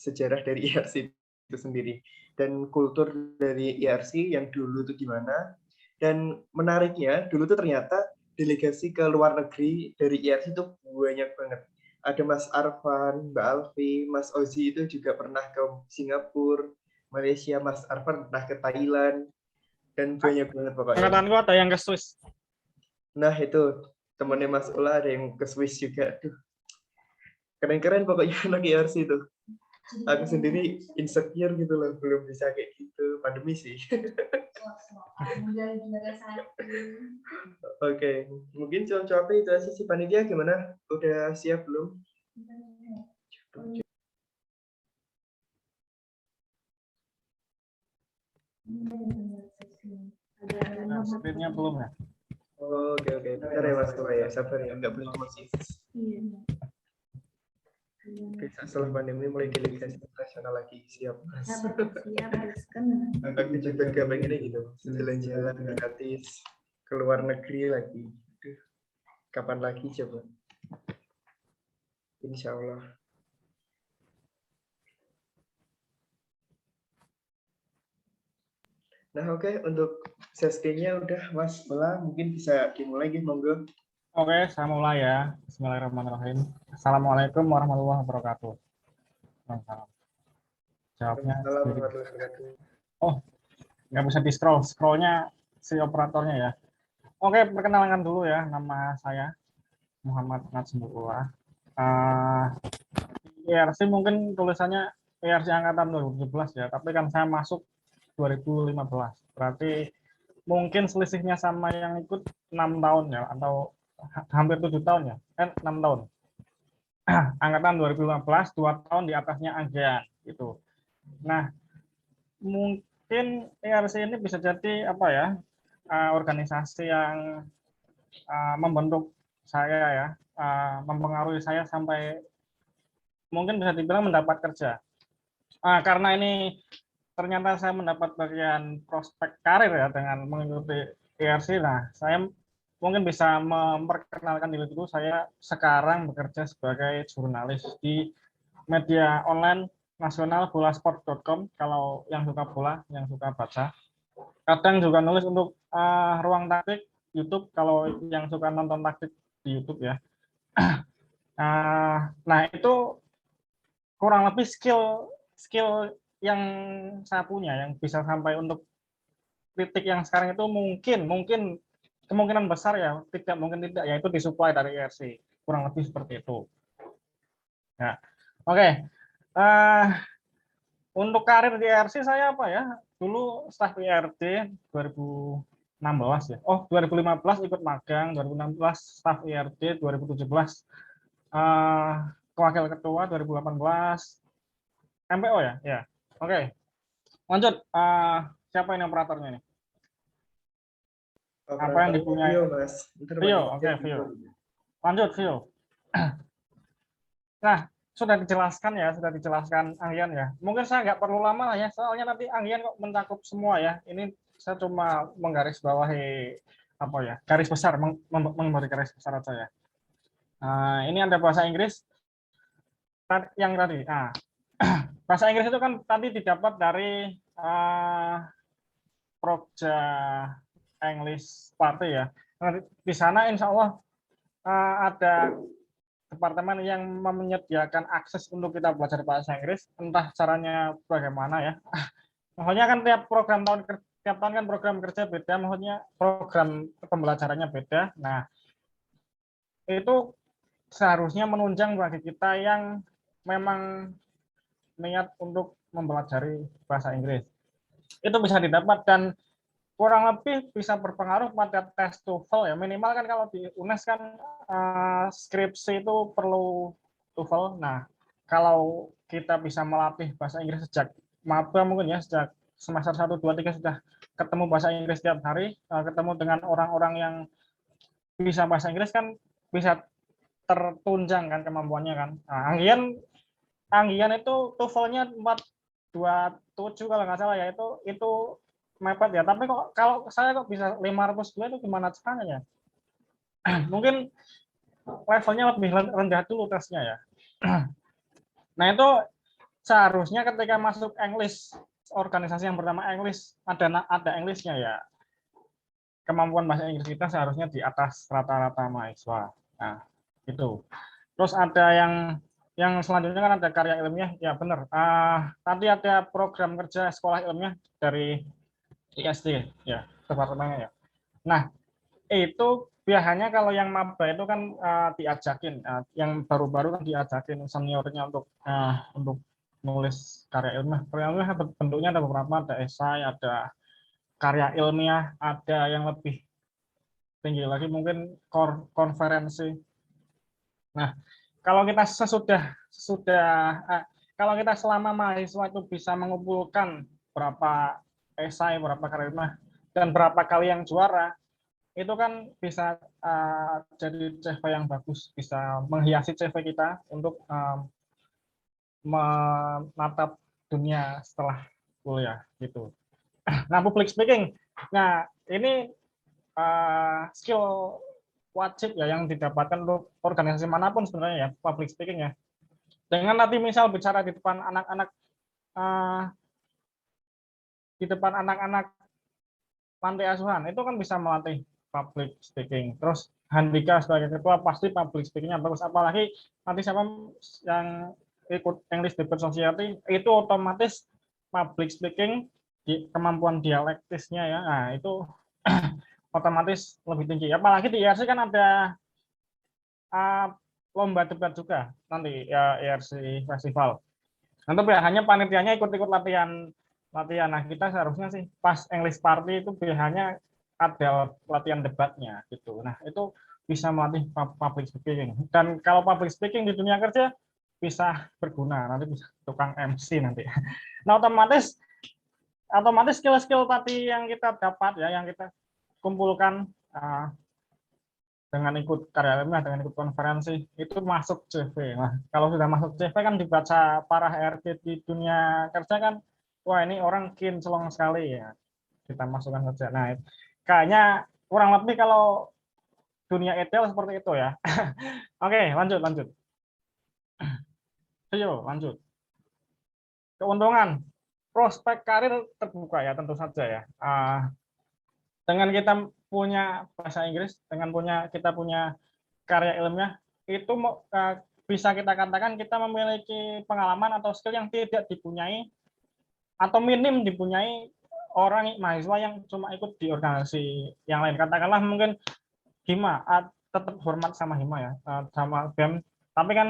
Sejarah dari IRC itu sendiri dan kultur dari IRC yang dulu itu gimana. Dan menariknya dulu tuh ternyata delegasi ke luar negeri dari IRC itu banyak banget. Ada Mas Arfan, Mbak Alfi, Mas Ozi itu juga pernah ke Singapura, Malaysia, Mas Arfan pernah ke Thailand, dan banyak banget pokoknya. Angkatanku ada yang ke Swiss. Nah itu temannya Mas Ula ada yang ke Swiss juga. Duh, keren-keren pokoknya anak IRC itu. Aku sendiri insecure gitu loh, belum bisa kayak gitu, pandemi sih. Oke, mungkin cowok-cowoknya itu aja sih. Panitia gimana? Udah siap belum? Nah, speednya belum ya? Oke, oke. Bentar ya Mas Tua ya, sabar ya, nggak boleh emosi. Iya. Bisa setelah pandemi mulai delegasi internasional lagi, siap Mas. Siap, harus kan. Aku juga gak pengennya gitu, jalan-jalan gratis, ke luar negeri lagi. Aduh, kapan lagi coba? Insya Allah. Nah oke, untuk sesinya udah Mas Bela, mungkin bisa dimulai gitu, monggo. Oke, saya mulai ya. Bismillahirrahmanirrahim. Assalamualaikum warahmatullahi wabarakatuh. Salam. Jawabnya Assalamualaikum sendiri. warahmatullahi wabarakatuh. Oh, nggak bisa di scroll. Scrollnya si operatornya ya. Oke, perkenalkan dulu ya. Nama saya Muhammad Najmullah. IRC mungkin tulisannya IRC angkatan 2017 ya, tapi kan saya masuk 2015. Berarti mungkin selisihnya sama yang ikut 6 tahun ya, atau hampir 7 tahun ya. 6 tahun. Angkatan 2015, 2 tahun di atasnya ASEAN gitu. Nah, mungkin IRC ini bisa jadi apa ya? Organisasi yang membentuk saya ya, mempengaruhi saya sampai mungkin bisa dibilang mendapat kerja. Karena ini ternyata saya mendapat bagian prospek karir ya dengan mengikuti IRC. Nah, saya mungkin bisa memperkenalkan diri dulu. Saya sekarang bekerja sebagai jurnalis di media online nasional bolasport.com. Kalau yang suka bola, yang suka baca. Kadang juga nulis untuk ruang taktik YouTube. Kalau yang suka nonton taktik di YouTube ya. Nah, itu kurang lebih skill yang saya punya yang bisa sampai untuk titik yang sekarang itu mungkin kemungkinan besar ya tidak yaitu disuplai dari IRC, kurang lebih seperti itu. Nah, oke. Untuk karir di IRC saya apa ya? Dulu staf IRC 2016 ya. 2015 ikut magang, 2016 staf IRC, 2017 wakil ketua, 2018 MPO ya. Ya. Oke. Lanjut. Siapa ini operatornya nih? Apa yang dipunyai? Vio, Mas. Vio, oke, Vio. Lanjut, Vio. Nah, sudah dijelaskan Anggian ya. Mungkin saya nggak perlu lama lah ya, soalnya nanti Anggian kok mencakup semua ya. Ini saya cuma menggarisbawahi apa ya, garis besar, memberi garis besar aja ya. Ini ada bahasa Inggris yang tadi. Bahasa Inggris itu kan tadi didapat dari Prokja English Party ya. Nah, di sana insya Allah ada departemen yang menyediakan akses untuk kita belajar bahasa Inggris, entah caranya bagaimana ya. Maksudnya kan tiap tahun kan program kerja beda, maksudnya program pembelajarannya beda. Nah, itu seharusnya menunjang bagi kita yang memang niat untuk mempelajari bahasa Inggris. itu bisa didapat, dan kurang lebih bisa berpengaruh pada tes TOEFL ya. Minimal kan kalau di UNES kan skripsi itu perlu TOEFL. Nah, kalau kita bisa melatih bahasa Inggris sejak maba mungkin ya, sejak semester 1, 2, 3 sudah ketemu bahasa Inggris setiap hari, ketemu dengan orang-orang yang bisa bahasa Inggris, kan bisa tertunjang kan kemampuannya kan. Nah, Anggian itu TOEFL-nya 427 kalau nggak salah ya, itu mepet ya. Tapi kok kalau saya kok bisa 502 itu gimana caranya ya? Mungkin levelnya lebih rendah dulu tesnya ya. Nah, itu seharusnya ketika masuk English, organisasi yang bernama English, ada English-nya ya. Kemampuan bahasa Inggris kita seharusnya di atas rata-rata mahasiswa. Nah, itu. Terus ada yang selanjutnya kan ada karya ilmiah, ya benar. Tadi ada program kerja sekolah ilmiah dari ISD, ya, departemennya ya. Nah, itu biasanya kalau yang maba itu kan diajakin, yang baru-baru kan diajakin seniornya untuk nulis karya ilmiah. Karya ilmiah bentuknya ada beberapa, ada esai, ada karya ilmiah, ada yang lebih tinggi lagi mungkin konferensi. Nah, kalau kita kalau kita selama mahasiswa itu bisa mengumpulkan berapa esai, berapa karya ilmiah, dan berapa kali yang juara, itu kan bisa jadi CV yang bagus, bisa menghiasi CV kita untuk menatap dunia setelah kuliah gitu. Nah, public speaking, nah ini skill wajib ya yang didapatkan untuk organisasi manapun sebenarnya ya, public speaking ya. Dengan nanti misal bicara di depan anak-anak panti asuhan, itu kan bisa melatih public speaking. Terus Handika sebagai ketua pasti public speakingnya bagus, apalagi nanti siapa yang ikut English Debate Society itu otomatis public speaking, kemampuan dialektisnya ya, nah itu otomatis lebih tinggi. Apalagi di IRC kan ada lomba debat juga nanti ya, IRC Festival. Nanti hanya panitianya ikut-ikut latihan. Nah, kita seharusnya sih pas English Party itu biasanya ada latihan debatnya gitu. Nah, itu bisa melatih public speaking. Dan kalau public speaking di dunia kerja bisa berguna, nanti bisa tukang MC nanti. Nah, otomatis skill-skill tadi yang kita dapat ya, yang kita kumpulkan dengan ikut karya ilmiah, dengan ikut konferensi, itu masuk CV. Nah, kalau sudah masuk CV kan dibaca para HRD di dunia kerja kan, wah ini orang kinclong sekali ya, kita masukkan kerja. Nah, kayaknya kurang lebih kalau dunia ETL seperti itu ya. Oke, lanjut. Ayo, lanjut. Keuntungan, prospek karir terbuka ya, tentu saja ya. Dengan kita punya bahasa Inggris, dengan kita punya karya ilmiah, itu bisa kita katakan kita memiliki pengalaman atau skill yang tidak dipunyai atau minim dipunyai orang mahasiswa yang cuma ikut di organisasi yang lain. Katakanlah mungkin Hima, tetap hormat sama Hima ya, sama BEM, tapi kan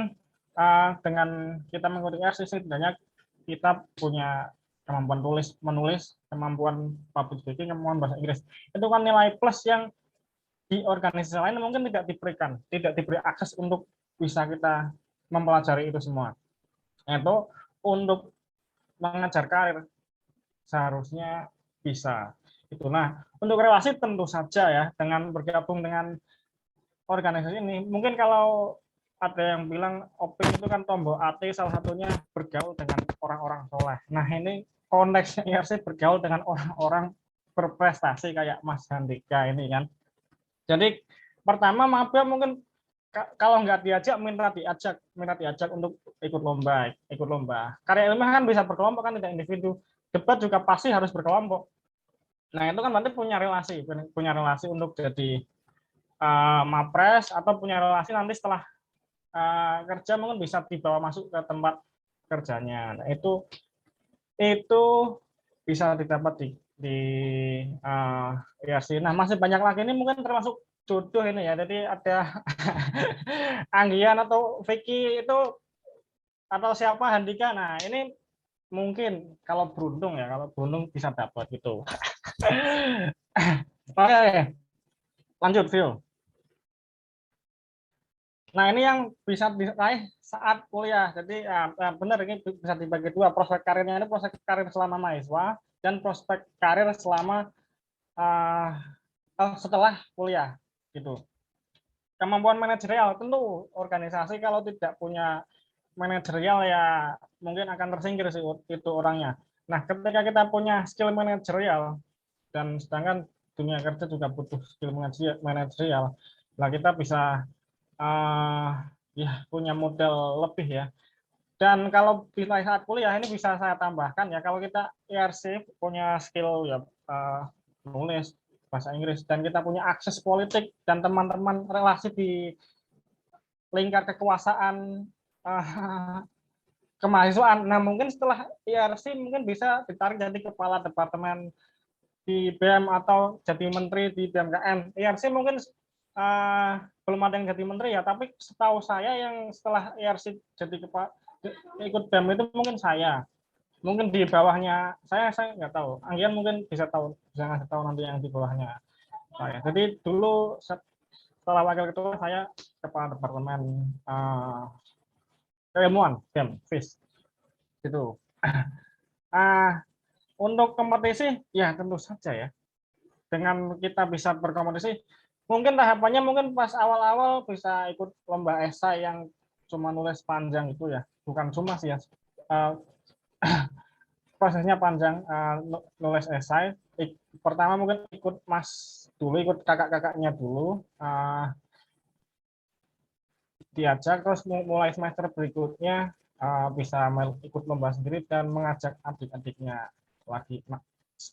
dengan kita mengikuti IRC setidaknya kita punya kemampuan menulis, kemampuan public speaking, kemampuan bahasa Inggris. Itu kan nilai plus yang di organisasi lain mungkin tidak diberi akses untuk bisa kita mempelajari itu semua. Itu untuk mengejar karir seharusnya bisa. Itu. Nah, untuk relasi tentu saja ya, dengan bergabung dengan organisasi ini, mungkin kalau ada yang bilang Opin itu kan tombol AT, salah satunya bergaul dengan orang-orang soleh. Nah, ini konteksnya IRC bergaul dengan orang-orang berprestasi kayak Mas Handika ini kan. Jadi pertama maba mungkin kalau nggak diajak minta diajak untuk ikut lomba. Karya ilmiah kan bisa berkelompok kan, tidak individu. Debat juga pasti harus berkelompok. Nah, itu kan nanti punya relasi untuk jadi mapres, atau punya relasi nanti setelah kerja mungkin bisa dibawa masuk ke tempat kerjanya. Nah, itu bisa didapat di IRC. Nah, masih banyak lagi, ini mungkin termasuk jodoh ini ya. Jadi ada Anggian atau Vicky itu atau siapa Handika. Nah, ini mungkin kalau beruntung ya, kalau beruntung bisa dapat gitu. Oke, lanjut Phil. Nah, ini yang bisa diraih saat kuliah. Jadi benar, ini bisa dibagi dua, prospek karirnya ini prospek karir selama mahasiswa dan prospek karir selama setelah kuliah gitu. Kemampuan manajerial, tentu organisasi kalau tidak punya manajerial ya mungkin akan tersingkir sih itu orangnya. Nah, ketika kita punya skill manajerial dan sedangkan dunia kerja juga butuh skill manajerial, lah kita bisa ya punya modal lebih ya. Dan kalau bila saat kuliah ini bisa saya tambahkan ya, kalau kita IRC punya skill ya nulis bahasa Inggris dan kita punya akses politik dan teman-teman relasi di lingkar kekuasaan kemahasiswaan. Nah, mungkin setelah IRC mungkin bisa ditarik jadi kepala departemen di BEM atau jadi menteri di BMKM. IRC mungkin belum ada yang jadi menteri ya, tapi setahu saya yang setelah IRC jadi ikut BEM itu mungkin saya. Mungkin di bawahnya saya nggak tahu. Anggian mungkin bisa ngasih tahu nanti yang di bawahnya saya. Jadi dulu setelah wakil ketua saya kepala departemen keilmuan BEM FIS gitu. Untuk kompetisi ya tentu saja ya. Dengan kita bisa berkompetisi, mungkin tahapannya mungkin pas awal-awal bisa ikut lomba esai yang cuma nulis panjang itu ya. Bukan cuma sih ya. Prosesnya panjang, nulis esai. Pertama mungkin ikut mas dulu, ikut kakak-kakaknya dulu, diajak, terus mulai semester berikutnya bisa ikut lomba sendiri dan mengajak adik-adiknya lagi,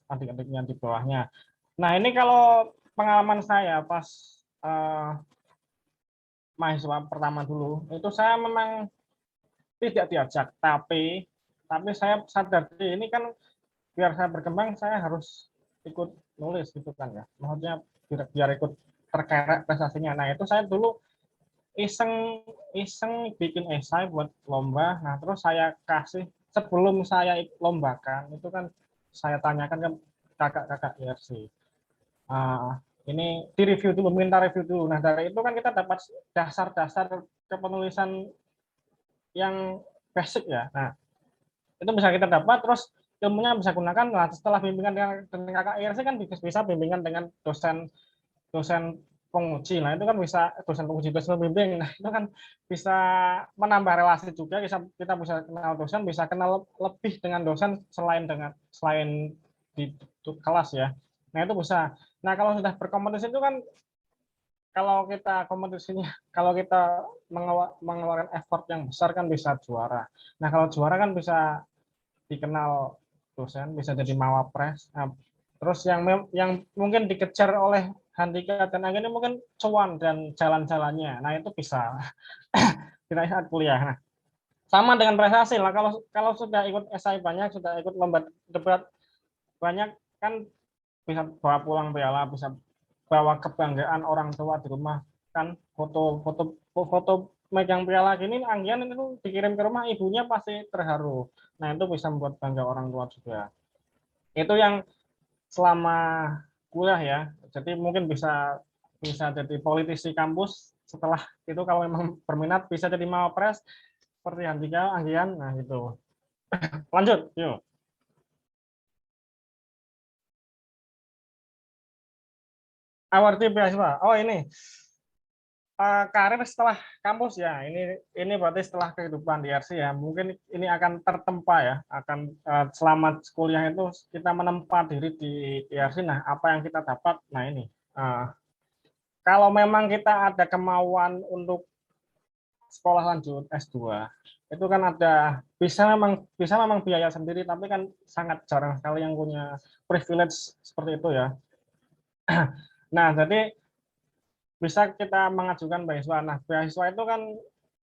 adik-adiknya di bawahnya. Nah, ini kalau pengalaman saya pas mahasiswa pertama dulu, itu saya memang tidak diajak, tapi saya sadar ini kan biar saya berkembang saya harus ikut nulis gitu kan ya, maksudnya biar ikut terkerek prestasinya. Nah, itu saya dulu iseng bikin esai buat lomba. Nah, terus saya kasih sebelum saya lombakan itu kan saya tanyakan ke kakak-kakak IRC. Ini direview dulu, minta review dulu. Nah, dari itu kan kita dapat dasar-dasar kepenulisan yang basic ya. Nah, itu bisa kita dapat, terus ilmunya bisa gunakan. Nah, setelah bimbingan dengan kakak IRC kan bisa bimbingan dengan dosen penguji. Nah, itu kan bisa dosen penguji, dosen pembimbing. Nah, itu kan bisa menambah relasi juga. Kita bisa kenal dosen, bisa kenal lebih dengan dosen selain di kelas ya. Nah, itu bisa. Nah, kalau sudah berkompetisi itu kan kalau kita kompetisinya, kalau kita mengeluarkan effort yang besar kan bisa juara. Nah, kalau juara kan bisa dikenal dosen, bisa jadi mawapres. Nah, terus yang mungkin dikejar oleh Handika dan Angga ini mungkin cuan dan jalan-jalannya. Nah, itu bisa kita saat kuliah. Nah, sama dengan prestasi lah. Kalau sudah ikut esai banyak, sudah ikut lomba debat banyak, kan bisa bawa pulang piala, bisa bawa kebanggaan orang tua di rumah, kan foto megang piala gini, Anggian itu dikirim ke rumah, ibunya pasti terharu. Nah, itu bisa membuat bangga orang tua juga. Itu yang selama kuliah ya. Jadi mungkin bisa jadi politisi kampus. Setelah itu kalau memang berminat bisa jadi mawapres seperti Handika, Anggian. Nah, itu. Lanjut, yuk. Awardi beasiswa. Oh, ini karir setelah kampus ya. Ini berarti setelah kehidupan di IRC ya. Mungkin ini akan tertempa ya. Akan selama kuliah itu kita menempa diri di IRC. Nah, apa yang kita dapat? Nah, ini. Kalau memang kita ada kemauan untuk sekolah lanjut S2, itu kan ada bisa memang biaya sendiri, tapi kan sangat jarang sekali yang punya privilege seperti itu ya. Nah, jadi bisa kita mengajukan beasiswa. Nah, beasiswa itu kan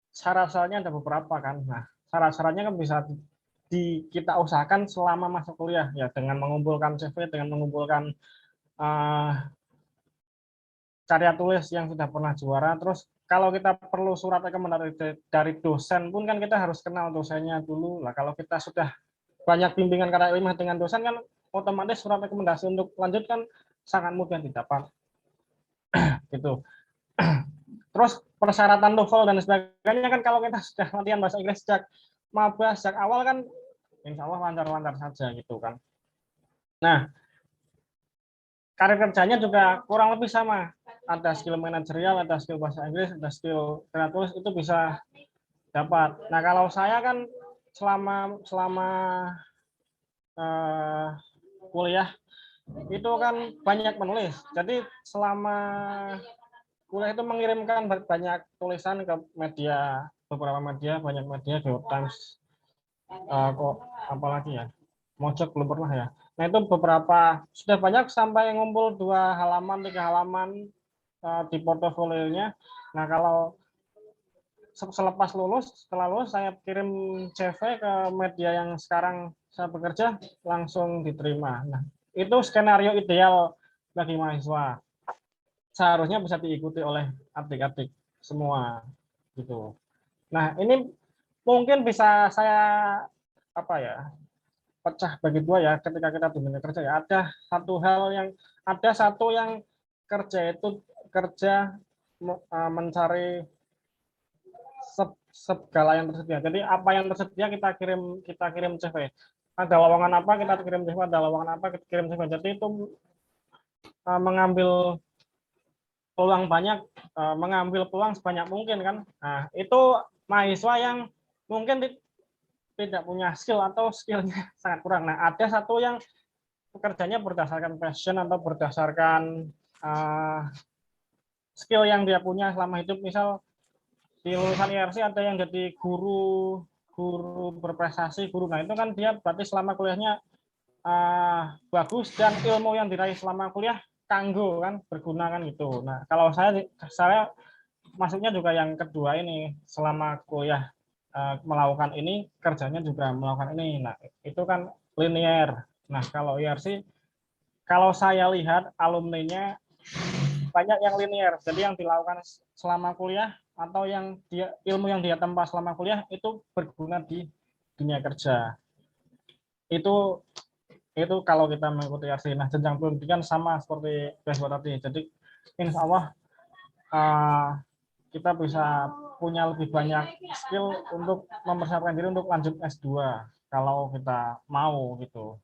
syarat-syaratnya ada beberapa kan. Nah, syarat-syaratnya kan bisa kita usahakan selama masa kuliah ya, dengan mengumpulkan CV, dengan mengumpulkan karya tulis yang sudah pernah juara. Terus kalau kita perlu surat rekomendasi dari dosen pun kan kita harus kenal dosennya dulu lah. Kalau kita sudah banyak bimbingan karya ilmiah dengan dosen kan otomatis surat rekomendasi untuk lanjut kan sangat mudah didapat gitu. Terus persyaratan TOEFL dan sebagainya kan kalau kita sudah latihan bahasa Inggris sejak maba sejak awal kan insya Allah lancar-lancar saja gitu kan. Nah, karir kerjanya juga kurang lebih sama. Ada skill manajerial, ada skill bahasa Inggris, ada skill tulis itu bisa dapat. Nah, kalau saya kan selama kuliah itu kan banyak menulis. Jadi selama kuliah itu mengirimkan banyak tulisan ke media, beberapa media, banyak media, The Times, kok apalagi ya, Mojok belum pernah ya. Nah itu beberapa sudah banyak sampai ngumpul 2 halaman, 3 halaman di portofolionya. Nah kalau setelah lulus saya kirim CV ke media yang sekarang saya bekerja, langsung diterima. Nah itu skenario ideal bagi mahasiswa. Seharusnya bisa diikuti oleh adik-adik semua gitu. Nah ini mungkin bisa saya pecah bagi 2 ya ketika kita di dunia kerja ya. Ada satu yang kerja itu kerja mencari segala yang tersedia. Jadi apa yang tersedia kita kirim CV. Ada lowongan apa kita kirim CV, ada lowongan apa kita kirim CV. Jadi itu mengambil peluang banyak, mengambil peluang sebanyak mungkin kan. Nah, itu mahasiswa yang mungkin tidak punya skill atau skillnya sangat kurang. Nah, ada satu yang pekerjanya berdasarkan passion atau berdasarkan skill yang dia punya selama hidup. Misal di lulusan IRC ada yang jadi guru berprestasi, guru. Nah, itu kan dia berarti selama kuliahnya bagus dan ilmu yang diraih selama kuliah kanggo kan, berguna kan gitu. Nah, kalau saya masuknya juga yang kedua ini, selama kuliah melakukan ini, kerjanya juga melakukan ini. Nah, itu kan linear. Nah, kalau IRC, kalau saya lihat alumninya banyak yang linear. Jadi yang dilakukan selama kuliah atau ilmu yang dia tempa selama kuliah itu berguna di dunia kerja. Itu kalau kita mengikuti IRC. Nah, jenjang pendidikan sama seperti dashboard tadi. Jadi insya Allah kita bisa punya lebih banyak skill untuk mempersiapkan diri untuk lanjut S2 kalau kita mau gitu.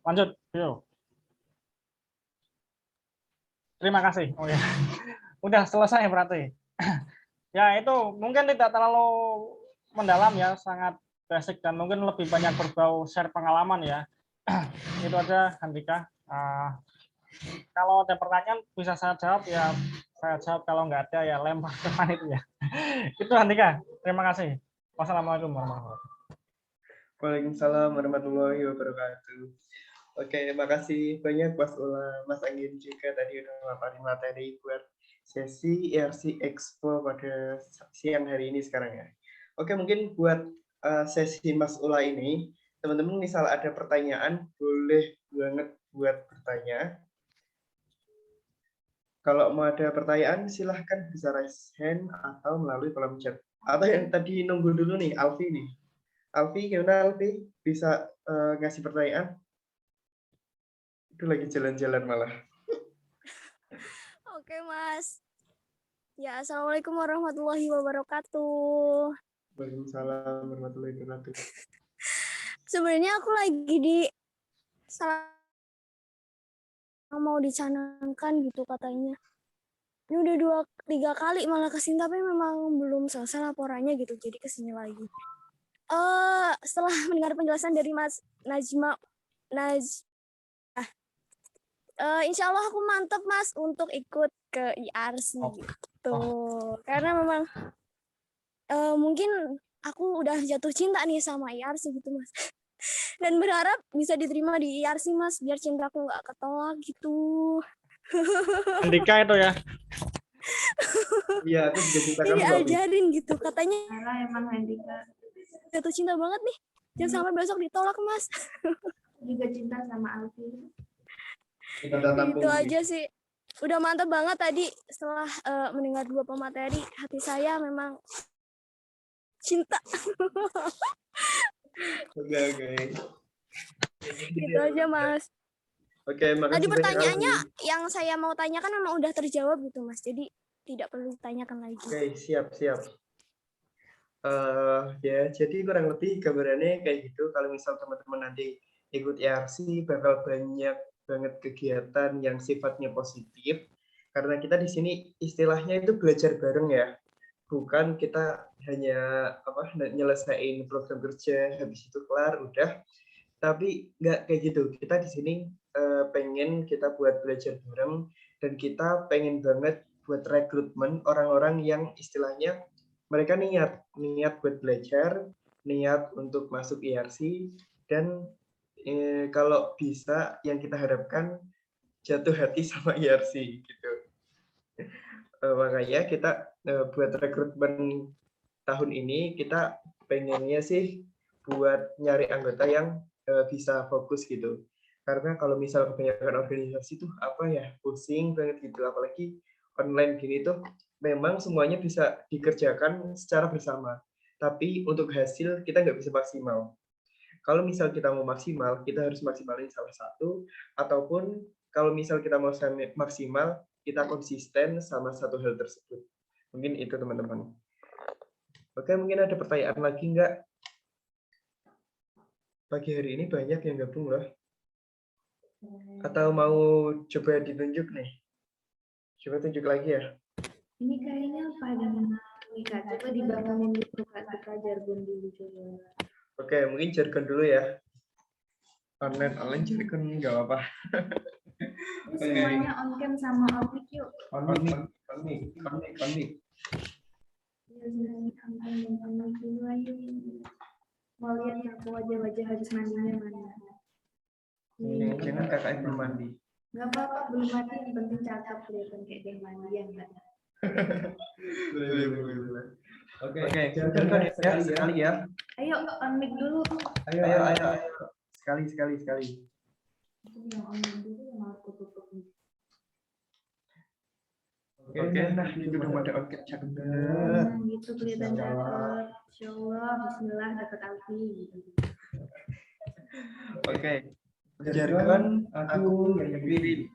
Lanjut, yuk. Terima kasih. Oh ya, udah selesai berarti. Ya itu mungkin tidak terlalu mendalam ya, sangat basic dan mungkin lebih banyak berbau share pengalaman ya. Itu aja Handika. Kalau ada pertanyaan bisa saya jawab ya, saya jawab. Kalau nggak ada ya lempar ke panitia. Itu Handika. Terima kasih. Wassalamualaikum warahmatullahi wabarakatuh. Waalaikumsalam warahmatullahi wabarakatuh. Oke, terima kasih banyak Mas Ula, Mas Angin juga tadi udah ngapain materi buat sesi IRC Expo pada siang hari ini sekarang ya. Oke, mungkin buat sesi Mas Ula ini, teman-teman misal ada pertanyaan, boleh banget buat bertanya. Kalau mau ada pertanyaan, silahkan bisa raise hand atau melalui kolom chat. Atau yang tadi nunggu dulu nih, Alfi nih. Alfi, gimana Alfi? Bisa ngasih pertanyaan? Itu lagi jalan-jalan malah. Oke, Mas. Ya, Assalamualaikum warahmatullahi wabarakatuh. Waalaikumsalam warahmatullahi wabarakatuh. Sebenarnya aku lagi mau dicanangkan gitu katanya. Ini udah 2-3 kali malah kesini, tapi memang belum selesai laporannya gitu, jadi kesini lagi. Setelah mendengar penjelasan dari Mas insya Allah aku mantap Mas untuk ikut ke IRC gitu. Karena memang mungkin aku udah jatuh cinta nih sama IRC gitu Mas. Dan berharap bisa diterima di IRC Mas, biar cintaku nggak ketolak gitu. Handika itu ya. Iya, aku juga cinta kamu. Diajarin gitu katanya. Karena emang Handika Jatuh cinta banget nih. Jangan sampai besok ditolak Mas. juga cinta sama Alfi. Itu aja sih. Udah mantap banget tadi setelah mendengar 2 pemateri, hati saya memang cinta. Oke. Gitu aja, Mas. Oke, Tadi makasih banyak pertanyaannya Alfi. yang saya mau tanyakan memang udah terjawab gitu, Mas. Jadi tidak perlu ditanyakan lagi. Oke, siap. Ya, jadi kurang lebih gambarannya kayak gitu. Kalau misal teman-teman nanti ikut ERC, bakal banyak banget kegiatan yang sifatnya positif. Karena kita di sini istilahnya itu belajar bareng ya. Bukan kita hanya nyelesain program kerja, habis itu kelar, udah. Tapi nggak kayak gitu. Kita di sini pengen kita buat belajar bareng, dan kita pengen banget buat rekrutmen orang-orang yang istilahnya mereka niat buat belajar, niat untuk masuk ERC, dan kalau bisa yang kita harapkan jatuh hati sama ERC gitu. Makanya kita buat rekrutmen tahun ini kita pengennya sih buat nyari anggota yang bisa fokus gitu. Karena kalau misal kebanyakan organisasi tuh apa ya, pusing banget gitu, apalagi online gini tuh memang semuanya bisa dikerjakan secara bersama. Tapi untuk hasil kita nggak bisa maksimal. Kalau misal kita mau maksimal, kita harus maksimalin salah satu, ataupun kalau misal kita mau maksimal, kita konsisten sama satu hal tersebut. Mungkin itu teman-teman. Oke, mungkin ada pertanyaan lagi nggak? Pagi hari ini banyak yang gabung loh. Atau mau coba ditunjuk nih? Coba tunjuk lagi ya. Ini kayaknya pada nih Kak, coba dibangunin dulu Kak, kita jargon dulu coba. Oke, mungkin jargon dulu ya. Online jargon nggak apa-apa. Semuanya on cam sama off mic yuk. On mic. Ya, semuanya on cam dan on mic dulu ayo. Mau lihat aku wajah-wajah habis mandinya mana? Jangan kakak belum mandi. Nggak apa-apa, belum mandi, yang penting cakep kelihatan kayak dia mandi ya enggak. Boleh. Oke, jargon ya sekali ya. Ayo on mic dulu. Ayo. Sekali. Yang on mic dulu yang mau aku tutup nih. Oke, nah itu udah pada oke cakep. Nah, gitu kelihatan cakep. Insyaallah, bismillah dapat Alfi gitu. Oke, jargon aku yang pilih.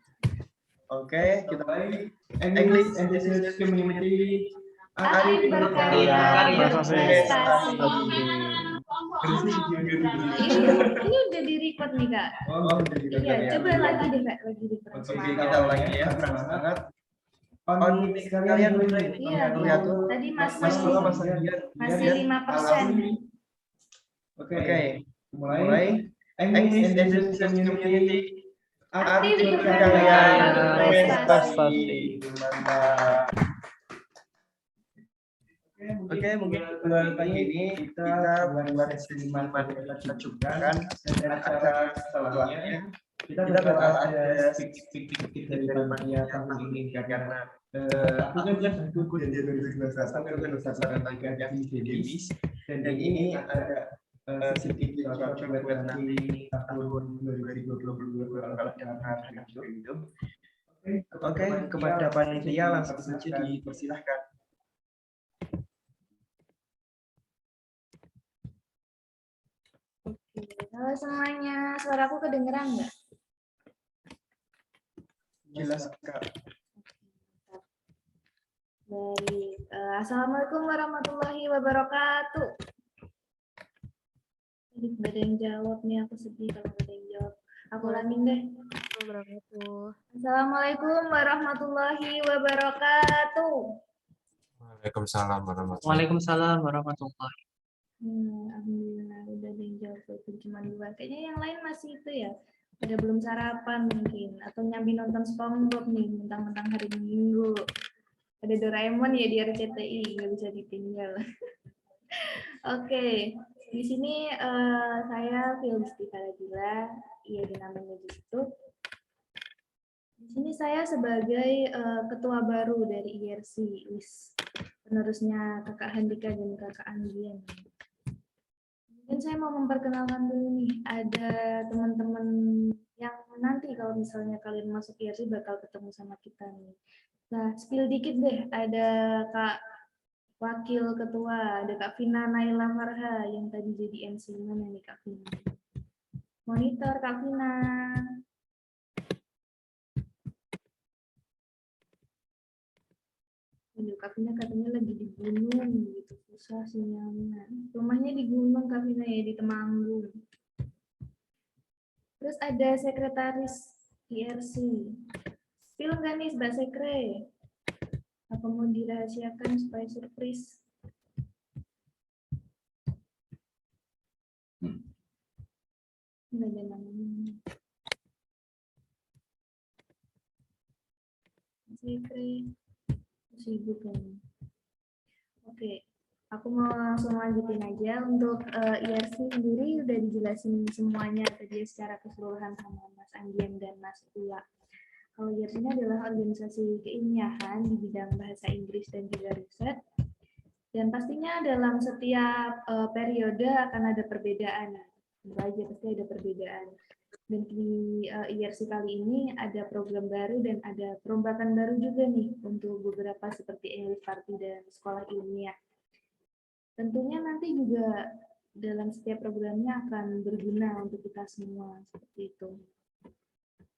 Oke, kita mulai. English and Business Community. Arif berkarya berprestasi. Ini udah di record nih Kak. Oh, udah gitu. Iya, coba lagi deh Kak, lagi di Oke, kita ulangi ya, semangat. On kalian mulai. Iya, Lihat tuh. tadi Mas Dua, Mas Adian. masih 5%. Oke, mulai. English and Business Community. Aktif berkarya berprestasi. Mantap. Oke, mungkin buat pagi ini kita buat seniman yang kita cukupkan, dan acara setelahnya kita bakal ada speak dari panitia tahun ini, karena aku kan buku dari 2019 sampai 2021 yang di Demis, dan ini ada sedikit coba buat nanti tahun 2022 kalau dengan itu. Oke, kepada panitia langsung saja dipersilahkan. Halo semuanya, suaraku kedengeran nggak? Jelas Kak. Baik, Assalamualaikum warahmatullahi wabarakatuh. Jadi nggak ada yang jawab nih, aku sedih kalau nggak ada yang jawab. Aku ulangin deh. Assalamualaikum warahmatullahi wabarakatuh. Waalaikumsalam warahmatullahi. Waalaikumsalam warahmatullahi. Alhamdulillah udah ada yang jawab, walaupun cuma 2. Kayaknya yang lain masih itu ya, pada belum sarapan mungkin, atau nyambi nonton SpongeBob nih, mentang-mentang hari Minggu. Ada Doraemon ya di RCTI, nggak bisa ditinggal. Oke, di sini saya Filisti Faradila, iya dinamanya gitu. Di sini saya sebagai ketua baru dari IRC, penerusnya Kakak Handika dan Kakak Andrian. Mungkin saya mau memperkenalkan dulu nih, ada teman-teman yang nanti kalau misalnya kalian masuk IRC bakal ketemu sama kita nih. Nah, spill dikit deh, ada Kak Wakil Ketua, ada Kak Vina Naila Marha yang tadi jadi MC. Mana nih Kak Vina? Monitor Kak Vina. Aduh, Kak Vina katanya lagi di gunung gitu, susah sinyalnya. Rumahnya di gunung Kak Vina ya, di Temanggung. Terus ada sekretaris IRC. Spill nggak nih Mbak Sekre? Apa mau dirahasiakan supaya surprise? Nggak ada namanya. Sekre. Sibuk kan. Oke, aku mau langsung lanjutin aja. Untuk IRC sendiri udah dijelasin semuanya tadi secara keseluruhan sama Mas Anggian dan Mas Ula. Kalau IRC ini adalah organisasi keilmiahan di bidang bahasa Inggris dan juga riset. Dan pastinya dalam setiap periode akan ada perbedaan. Tentu aja pasti ada perbedaan. Dan di IRC kali ini ada program baru dan ada perombakan baru juga nih untuk beberapa seperti English Party dan sekolah ilmiah. Tentunya nanti juga dalam setiap programnya akan berguna untuk kita semua seperti itu.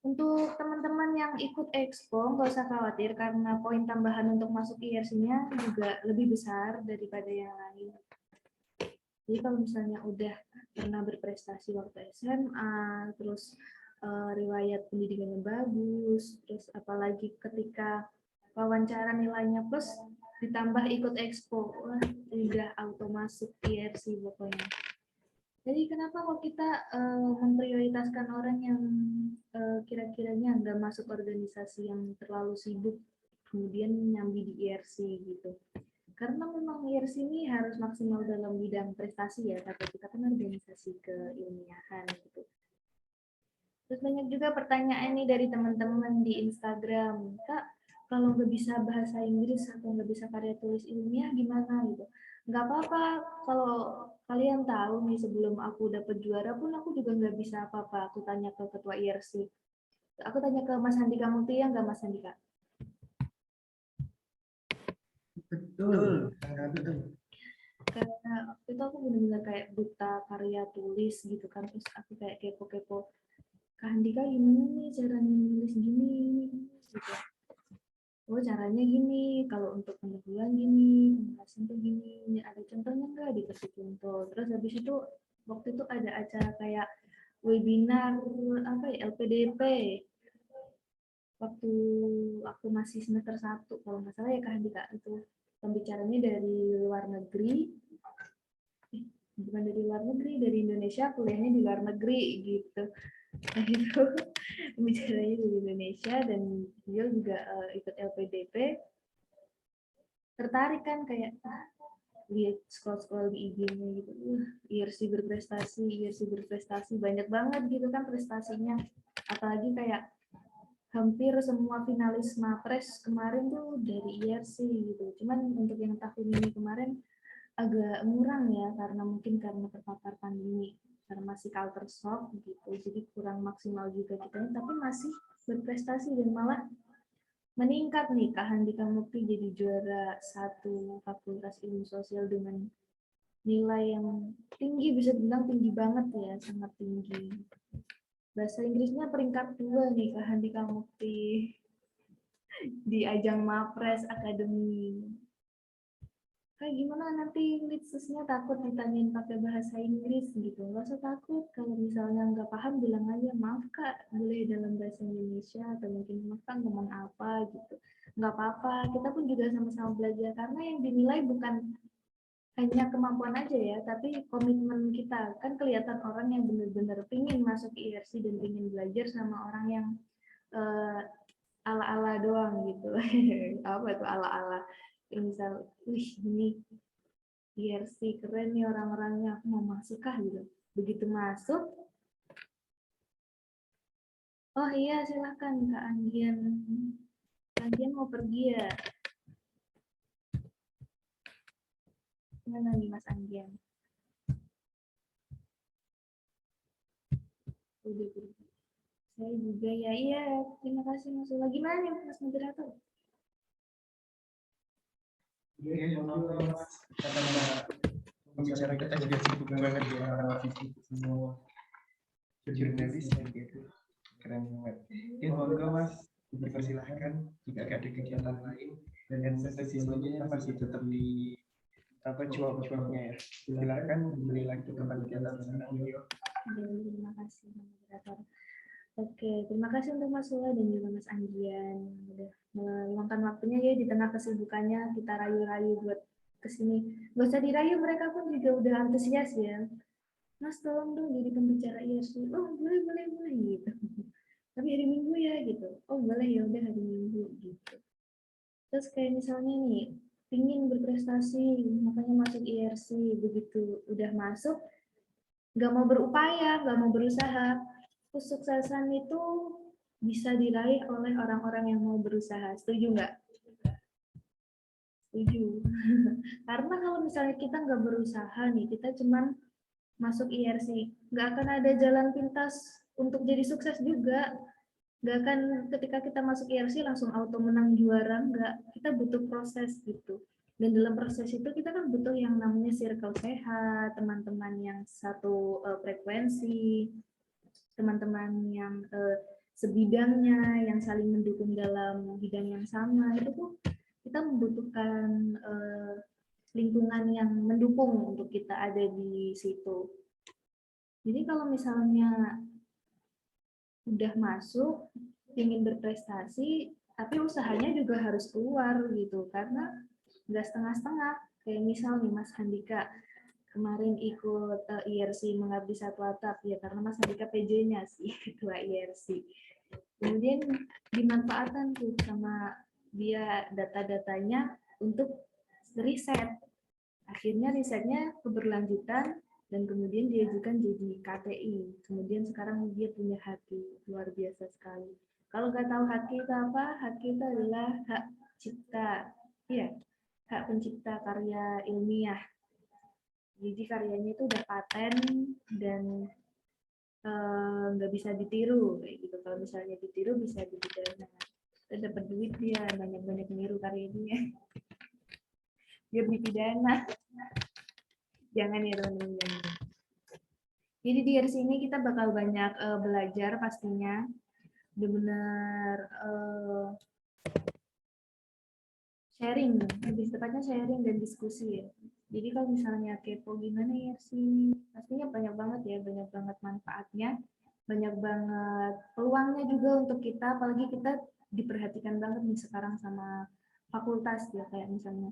Untuk teman-teman yang ikut expo nggak usah khawatir karena poin tambahan untuk masuk IRC-nya juga lebih besar daripada yang lain. Jadi kalau misalnya udah pernah berprestasi waktu SMA, terus riwayat pendidikannya bagus, terus apalagi ketika wawancara nilainya plus, ditambah ikut expo, wah udah auto masuk IRC pokoknya. Jadi kenapa kok kita memprioritaskan orang yang kira-kiranya nggak masuk organisasi yang terlalu sibuk, kemudian nyambi di IRC gitu. Karena memang IRC ini harus maksimal dalam bidang prestasi ya, kata kita kan organisasi keilmiahan gitu. Terus banyak juga pertanyaan nih dari teman-teman di Instagram, Kak, kalau nggak bisa bahasa Inggris atau nggak bisa karya tulis ilmiah gimana gitu. Nggak apa-apa, kalau kalian tahu nih sebelum aku dapat juara pun aku juga nggak bisa apa-apa. Aku tanya ke ketua IRC. Aku tanya ke Mas Handika Mutia nggak Mas Handika? Betul. Betul. Karena waktu itu aku benar-benar kayak buta karya tulis gitu kan, terus aku kayak kepo-kepo, Kak Handika gimana nih cara nulis gini gitu. Oh caranya gini, kalau untuk pendahuluan gini, pembahasan tuh gini, ada contohnya nggak, dikasih contoh. Terus habis itu waktu itu ada acara kayak webinar apa ya, LPDP. Waktu aku masih semester 1 kalau nggak salah ya Kak Handika, itu pembicaranya dari luar negeri, bukan dari luar negeri, dari Indonesia, kuliahnya di luar negeri gitu. Nah itu pembicaranya dari Indonesia dan dia juga ikut LPDP, tertarik kan kayak lihat scroll di IG-nya gitu, IRC berprestasi banyak banget gitu kan prestasinya, apalagi kayak hampir semua finalis Mapres kemarin tuh dari IRC gitu. Cuman untuk yang tahun ini kemarin agak ngurang ya karena terpapar pandemi, karena masih culture shock gitu, jadi kurang maksimal juga kita, tapi masih berprestasi dan malah meningkat nih. Kak Handika Mukti jadi juara 1 Fakultas Ilmu Sosial dengan nilai yang tinggi, bisa dibilang tinggi banget ya, sangat tinggi. Bahasa Inggrisnya peringkat 2 nih Kak Handika Mukti di ajang Mapres Academy. Kayak gimana nanti litsusnya takut ditanyain pakai bahasa Inggris gitu? Nggak usah takut, kalau misalnya nggak paham bilang aja, maaf Kak, boleh dalam bahasa Indonesia, atau mungkin maaf Kak ngomong apa gitu. Nggak apa-apa, kita pun juga sama-sama belajar, karena yang dinilai bukan hanya kemampuan aja ya, tapi komitmen kita. Kan kelihatan orang yang benar-benar pingin masuk IRC dan pingin belajar sama orang yang ala-ala doang gitu. Apa itu ala-ala? Misal, wih ini IRC keren nih orang-orangnya, aku mau masuk kah gitu. Begitu masuk, oh iya silakan Kak Anggian. Kak Anggian mau pergi ya? Gimana nih Mas Anggian? Udah pergi. Saya juga ya, iya. Terima kasih Mas Ula. Gimana nih Mas moderator? Iya, Mas. Karena pembicara kita juga sibuk banget ya, orang sibuk semua. berjurnalis gitu. Keren banget. Ya, monggo Mas, dipersilahkan jika ada kegiatan lain dan sesi selanjutnya masih tetap di cuap-cuapnya ya. Silakan kembali lagi ke tempat kegiatan sekarang. Terima kasih moderator. Oke, terima kasih untuk Mas Sula dan juga Mas Anggian udah meluangkan waktunya ya di tengah kesibukannya, kita rayu-rayu buat kesini. Gak usah dirayu, mereka pun juga udah antusias ya. Mas tolong dong jadi pembicara IRC. Oh boleh gitu. Tapi hari Minggu ya gitu. Oh boleh ya udah hari Minggu gitu. Terus kayak misalnya nih, pingin berprestasi, makanya masuk IRC, begitu udah masuk, nggak mau berupaya, nggak mau berusaha. Kesuksesan itu bisa diraih oleh orang-orang yang mau berusaha. Setuju nggak? Setuju. Karena kalau misalnya kita nggak berusaha nih, kita cuman masuk IRC, nggak akan ada jalan pintas untuk jadi sukses juga. Nggak akan ketika kita masuk IRC langsung auto menang juara, nggak. Kita butuh proses gitu. Dan dalam proses itu kita kan butuh yang namanya circle sehat, teman-teman yang satu frekuensi, teman-teman yang sebidangnya, yang saling mendukung dalam bidang yang sama. Itu tuh kita membutuhkan lingkungan yang mendukung untuk kita ada di situ. Jadi kalau misalnya udah masuk, ingin berprestasi, tapi usahanya juga harus keluar gitu, karena nggak setengah-setengah. Kayak misal nih Mas Handika, kemarin ikut IRC Mengabdi Satu Atap, ya karena Mas Handika PJ-nya sih, ketua IRC. Kemudian dimanfaatkan tuh sama dia data-datanya untuk riset. Akhirnya risetnya keberlanjutan dan kemudian diajukan jadi KTI. Kemudian sekarang dia punya haki, luar biasa sekali. Kalau nggak tahu haki itu apa, haki itu adalah hak cipta, ya, hak pencipta karya ilmiah. Jadi karyanya itu udah paten dan nggak bisa ditiru, kayak gitu. Kalau misalnya ditiru bisa dipidana. Kita dapat duit dia, banyak-banyak niru karya dia. Biar dipidana. Jangan ya teman-teman. Jadi di sini kita bakal banyak belajar pastinya, benar-benar sharing, lebih tepatnya sharing dan diskusi ya. Jadi kalau misalnya kepo gimana ya sih, pastinya banyak banget ya, banyak banget manfaatnya, banyak banget peluangnya juga untuk kita, apalagi kita diperhatikan banget nih sekarang sama fakultas ya, kayak misalnya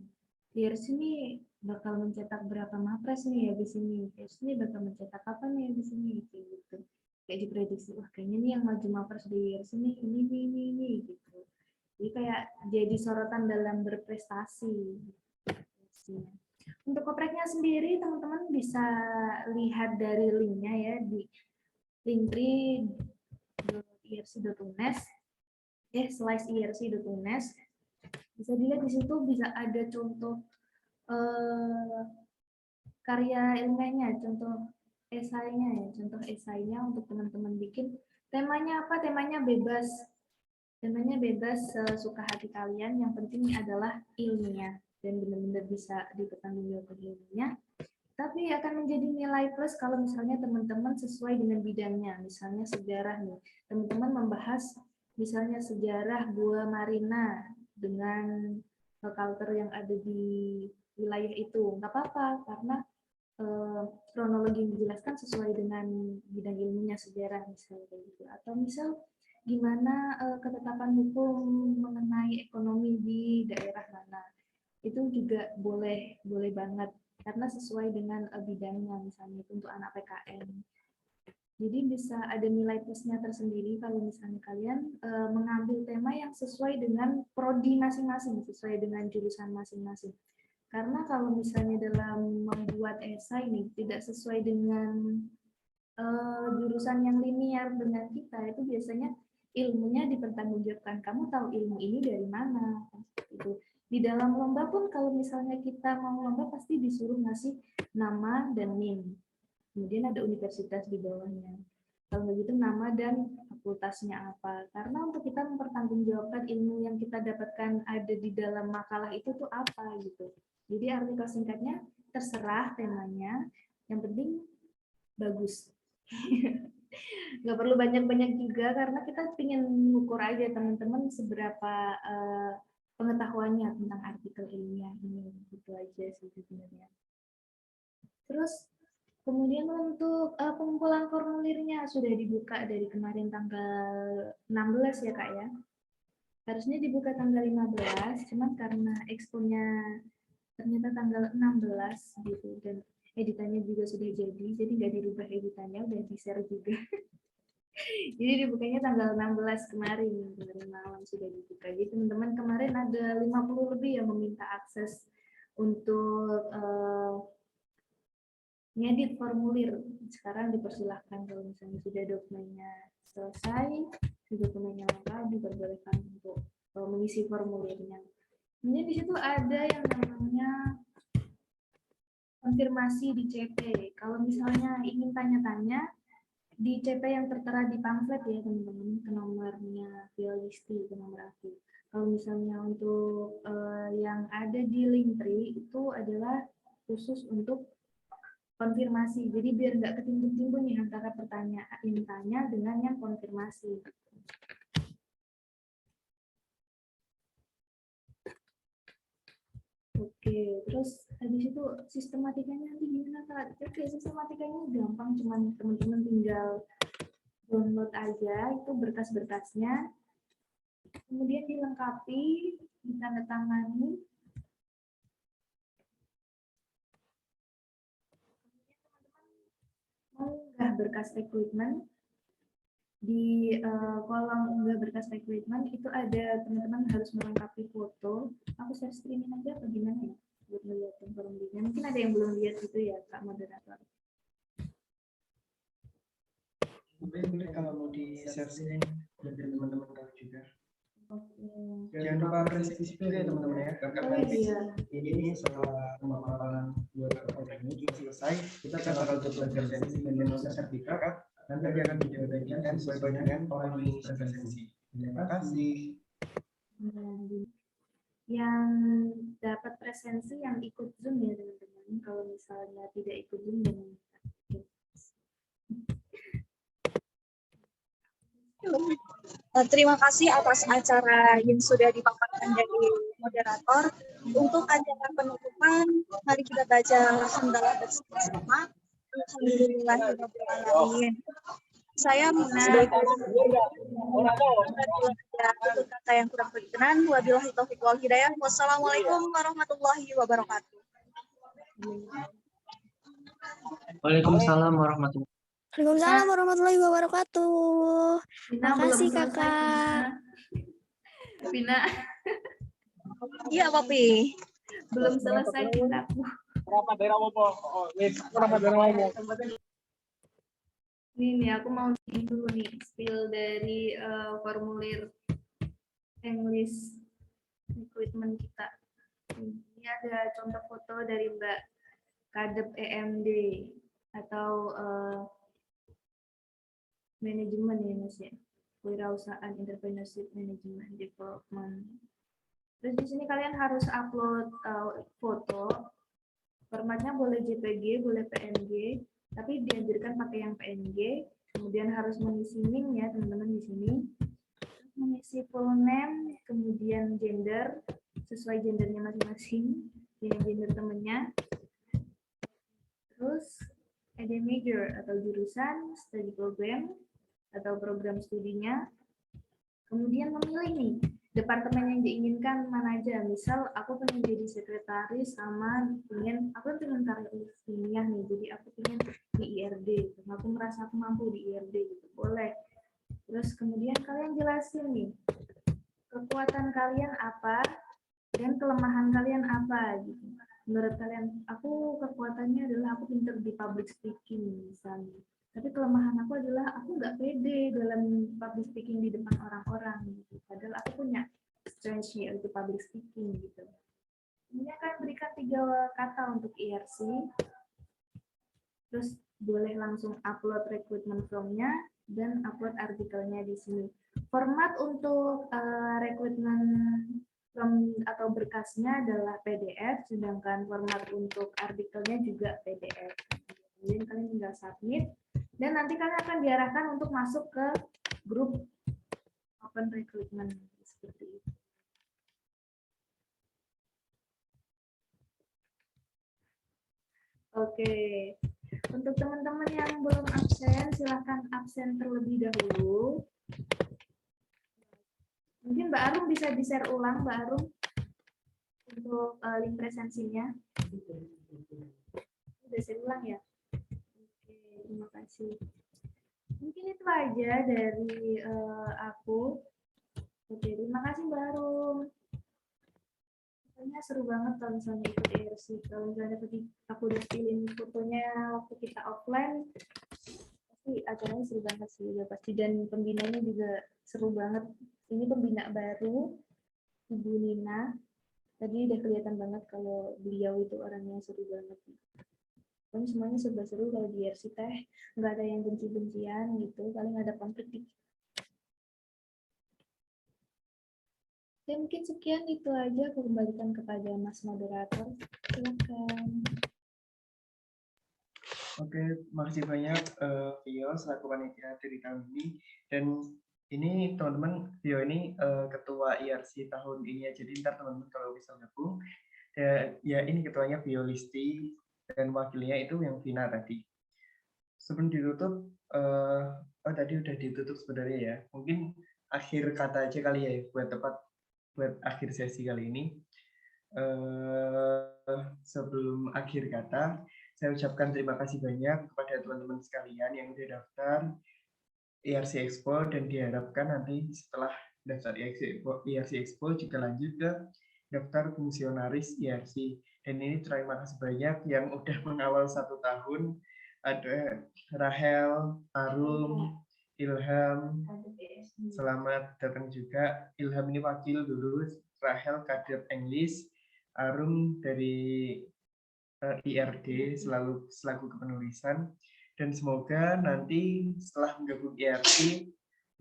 di sini bakal mencetak berapa mapres nih ya di sini, di sini bakal mencetak apa nih ya di sini, kayak gitu. Kayak diprediksi, wah kayaknya nih yang maju mapres di sini ini gitu. Jadi kayak jadi sorotan dalam berprestasi. Untuk kopreknya sendiri teman-teman bisa lihat dari linknya ya di linktree.irc.unes /irc.unes. Bisa dilihat di situ, bisa ada contoh karya ilmiahnya, contoh esainya ya, contoh esainya untuk teman-teman bikin. Temanya apa? Temanya bebas. Temanya bebas, sesuka hati kalian. Yang penting adalah ilmiah dan benar-benar bisa dipertanggungjawabkan ilmunya. Tapi akan menjadi nilai plus kalau misalnya teman-teman sesuai dengan bidangnya. Misalnya sejarah nih, teman-teman membahas misalnya sejarah Gua Marina dengan culture yang ada di wilayah itu, nggak apa-apa karena kronologi yang dijelaskan sesuai dengan bidang ilmunya, sejarah misalnya kayak gitu. Atau misal gimana ketetapan hukum mengenai ekonomi di daerah mana, itu juga boleh banget karena sesuai dengan bidangnya, misalnya itu untuk anak PKN. Jadi bisa ada nilai plusnya tersendiri kalau misalnya kalian mengambil tema yang sesuai dengan prodi masing-masing, sesuai dengan jurusan masing-masing. Karena kalau misalnya dalam membuat esai nih tidak sesuai dengan jurusan yang linear dengan kita, itu biasanya ilmunya dipertanggungjawabkan. Kamu tahu ilmu ini dari mana? Itu. Di dalam lomba pun kalau misalnya kita mau lomba pasti disuruh ngasih nama dan NIM. Kemudian ada universitas di bawahnya. Kalau begitu nama dan fakultasnya apa. Karena untuk kita mempertanggungjawabkan ilmu yang kita dapatkan ada di dalam makalah itu tuh apa gitu. Jadi artikel singkatnya terserah temanya, yang penting bagus. Nggak perlu banyak-banyak juga karena kita ingin mengukur aja teman-teman seberapa pengetahuannya tentang artikel ilmiah ini, gitu aja sih sebenarnya. Terus kemudian untuk pengumpulan formulirnya sudah dibuka dari kemarin tanggal 16 ya Kak ya. Harusnya dibuka tanggal 15, cuman karena expo-nya ternyata tanggal 16 gitu dan editannya juga sudah jadi nggak dirubah editannya, udah di-share juga. Jadi dibukanya tanggal 16 kemarin malam sudah dibuka. Jadi teman-teman kemarin ada 50 lebih yang meminta akses untuk ngedit formulir. Sekarang dipersilahkan kalau misalnya sudah dokumennya selesai, sudah dokumennya lengkap, diperbolehkan untuk mengisi formulirnya. Kemudian di situ ada yang namanya konfirmasi di CP. Kalau misalnya ingin tanya-tanya, di CP yang tertera di pamflet ya teman-teman, ke nomornya Violisti, ke nomor aku. Kalau misalnya untuk yang ada di Linktree itu adalah khusus untuk konfirmasi. Jadi biar nggak ketimbun-timbun nih antara pertanyaan yang tanya dengan yang konfirmasi. Oke, terus habis itu sistematikanya nanti gimana Kak? Oke, sistematikanya gampang, cuman teman-teman tinggal download aja itu berkas-berkasnya, kemudian dilengkapi, ditandatangani. Mengunggah berkas rekrutmen. Di kolom unggah berkas rekrutmen itu ada teman-teman harus melengkapi foto. Aku share screen aja atau gimana ya buat melihat informasinya. Mungkin ada yang belum lihat itu ya Kak moderator. Boleh kalau mau di share screen biar teman-teman tahu juga. Oke. Jangan lupa presisi juga ya teman-teman ya. Karena Oh nanti iya. ini setelah pemaparan buat program ini selesai, kita bakal tutup presensi dengan sertifikat. Nanti dia akan dibagikan sesuai dengan poin presensi. Terima kasih. Yang dapat presensi yang ikut Zoom ya teman-teman. Kalau misalnya tidak ikut Zoom jangan. Terima kasih atas acara yang sudah dipaparkan dari moderator. Untuk acara penutupan, mari kita baca hamdalah bersama. Alhamdulillahirobbilalamin. Saya sebagai kata yang kurang berkenan. Wabillahi taufiq wal hidayah. Wassalamualaikum warahmatullahi wabarakatuh. Waalaikumsalam warahmatullahi. Waalaikumsalam warahmatullahi wabarakatuh. Vina, Makasih belum selesai, Kakak. Vina. Iya, Papi. Belum selesai Vinaku. Ini aku mau dulu nih spill dari formulir English recruitment kita. Ini ada contoh foto dari Mbak Kadep EMD atau manajemen ya Mas ya, kewirausahaan entrepreneurship management development. Terus di sini kalian harus upload foto, formatnya boleh JPG, boleh PNG, tapi dianjurkan pakai yang PNG. Kemudian harus mengisi NIM ya teman-teman di sini, mengisi full name, kemudian gender sesuai gendernya masing-masing, gender temennya. Terus ada major atau jurusan, study program atau program studinya. Kemudian memilih nih departemen yang diinginkan mana aja. Misal aku pengen jadi sekretaris sama aku pengen karir ilmiah nih, jadi aku pengen di IRD. Aku merasa aku mampu di IRD gitu, boleh. Terus kemudian kalian jelasin nih kekuatan kalian apa dan kelemahan kalian apa gitu. Menurut kalian, aku kekuatannya adalah aku pintar di public speaking misalnya. Tapi kelemahan aku adalah aku nggak pede dalam public speaking di depan orang-orang gitu. Padahal aku punya strength yaitu public speaking gitu. Ini akan berikan 3 kata untuk IRC. Terus boleh langsung upload recruitment form-nya dan upload artikelnya di sini. Format untuk recruitment form atau berkasnya adalah PDF, sedangkan format untuk artikelnya juga PDF. Kemudian kalian tinggal submit. Dan nanti kalian akan diarahkan untuk masuk ke grup open recruitment seperti itu. Oke, untuk teman-teman yang belum absen, silahkan absen terlebih dahulu. Mungkin Mbak Arum bisa di-share ulang, Mbak Arum, untuk link presensinya. Udah share ulang ya? Oke, terima kasih. Mungkin itu aja dari aku. Oke, terima kasih Mbak Arum. Pokoknya seru banget kalau misalnya ikut IRC. Kalau misalnya tadi aku udah pilih fotonya waktu kita offline, pasti acaranya seru banget sih, udah pasti. Dan pembinanya juga seru banget. Ini pembina baru, Ibu Nina. Tadi udah kelihatan banget kalau beliau itu orangnya seru banget. Pokoknya semuanya serba seru kalau di IRC teh. Nggak ada yang benci-bencian gitu, paling ada konflik dikit. Ya, mungkin sekian itu aja, aku kembalikan kepada Mas Moderator. Silakan. Oke, makasih banyak Vio selaku panitia dari kami. Dan ini teman-teman, Vio ini ketua IRC tahun ini ya. Jadi ntar teman-teman kalau bisa gabung, ya ini ketuanya Vio Listi dan wakilnya itu yang Vina tadi. Sebelum ditutup, tadi udah ditutup sebenarnya ya. Mungkin akhir kata aja kali ya buat akhir sesi kali ini. Sebelum akhir kata, saya ucapkan terima kasih banyak kepada teman-teman sekalian yang sudah daftar IRC Expo, dan diharapkan nanti setelah daftar IRC Expo juga lanjut ke daftar fungsionaris IRC. Dan ini terima kasih banyak yang udah mengawal 1 tahun. Ada Rahel, Arum, Ilham, selamat datang juga. Ilham ini wakil dulu, Rahel kader English, Arum dari IRD selaku kepenulisan. Dan semoga nanti setelah menggabung IRC,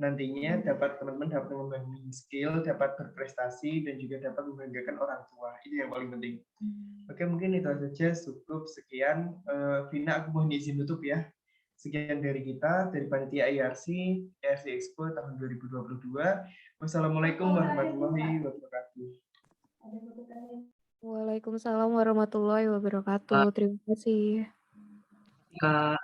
nantinya teman-teman dapat mengembangkan skill, dapat berprestasi, dan juga dapat membanggakan orang tua. Ini yang paling penting. Oke, mungkin itu saja, cukup sekian. Vina, aku mohon izin tutup ya. Sekian dari kita, dari Panitia IRC Expo tahun 2022. Wassalamualaikum warahmatullahi wabarakatuh. Waalaikumsalam warahmatullahi wabarakatuh. Terima kasih. Kak.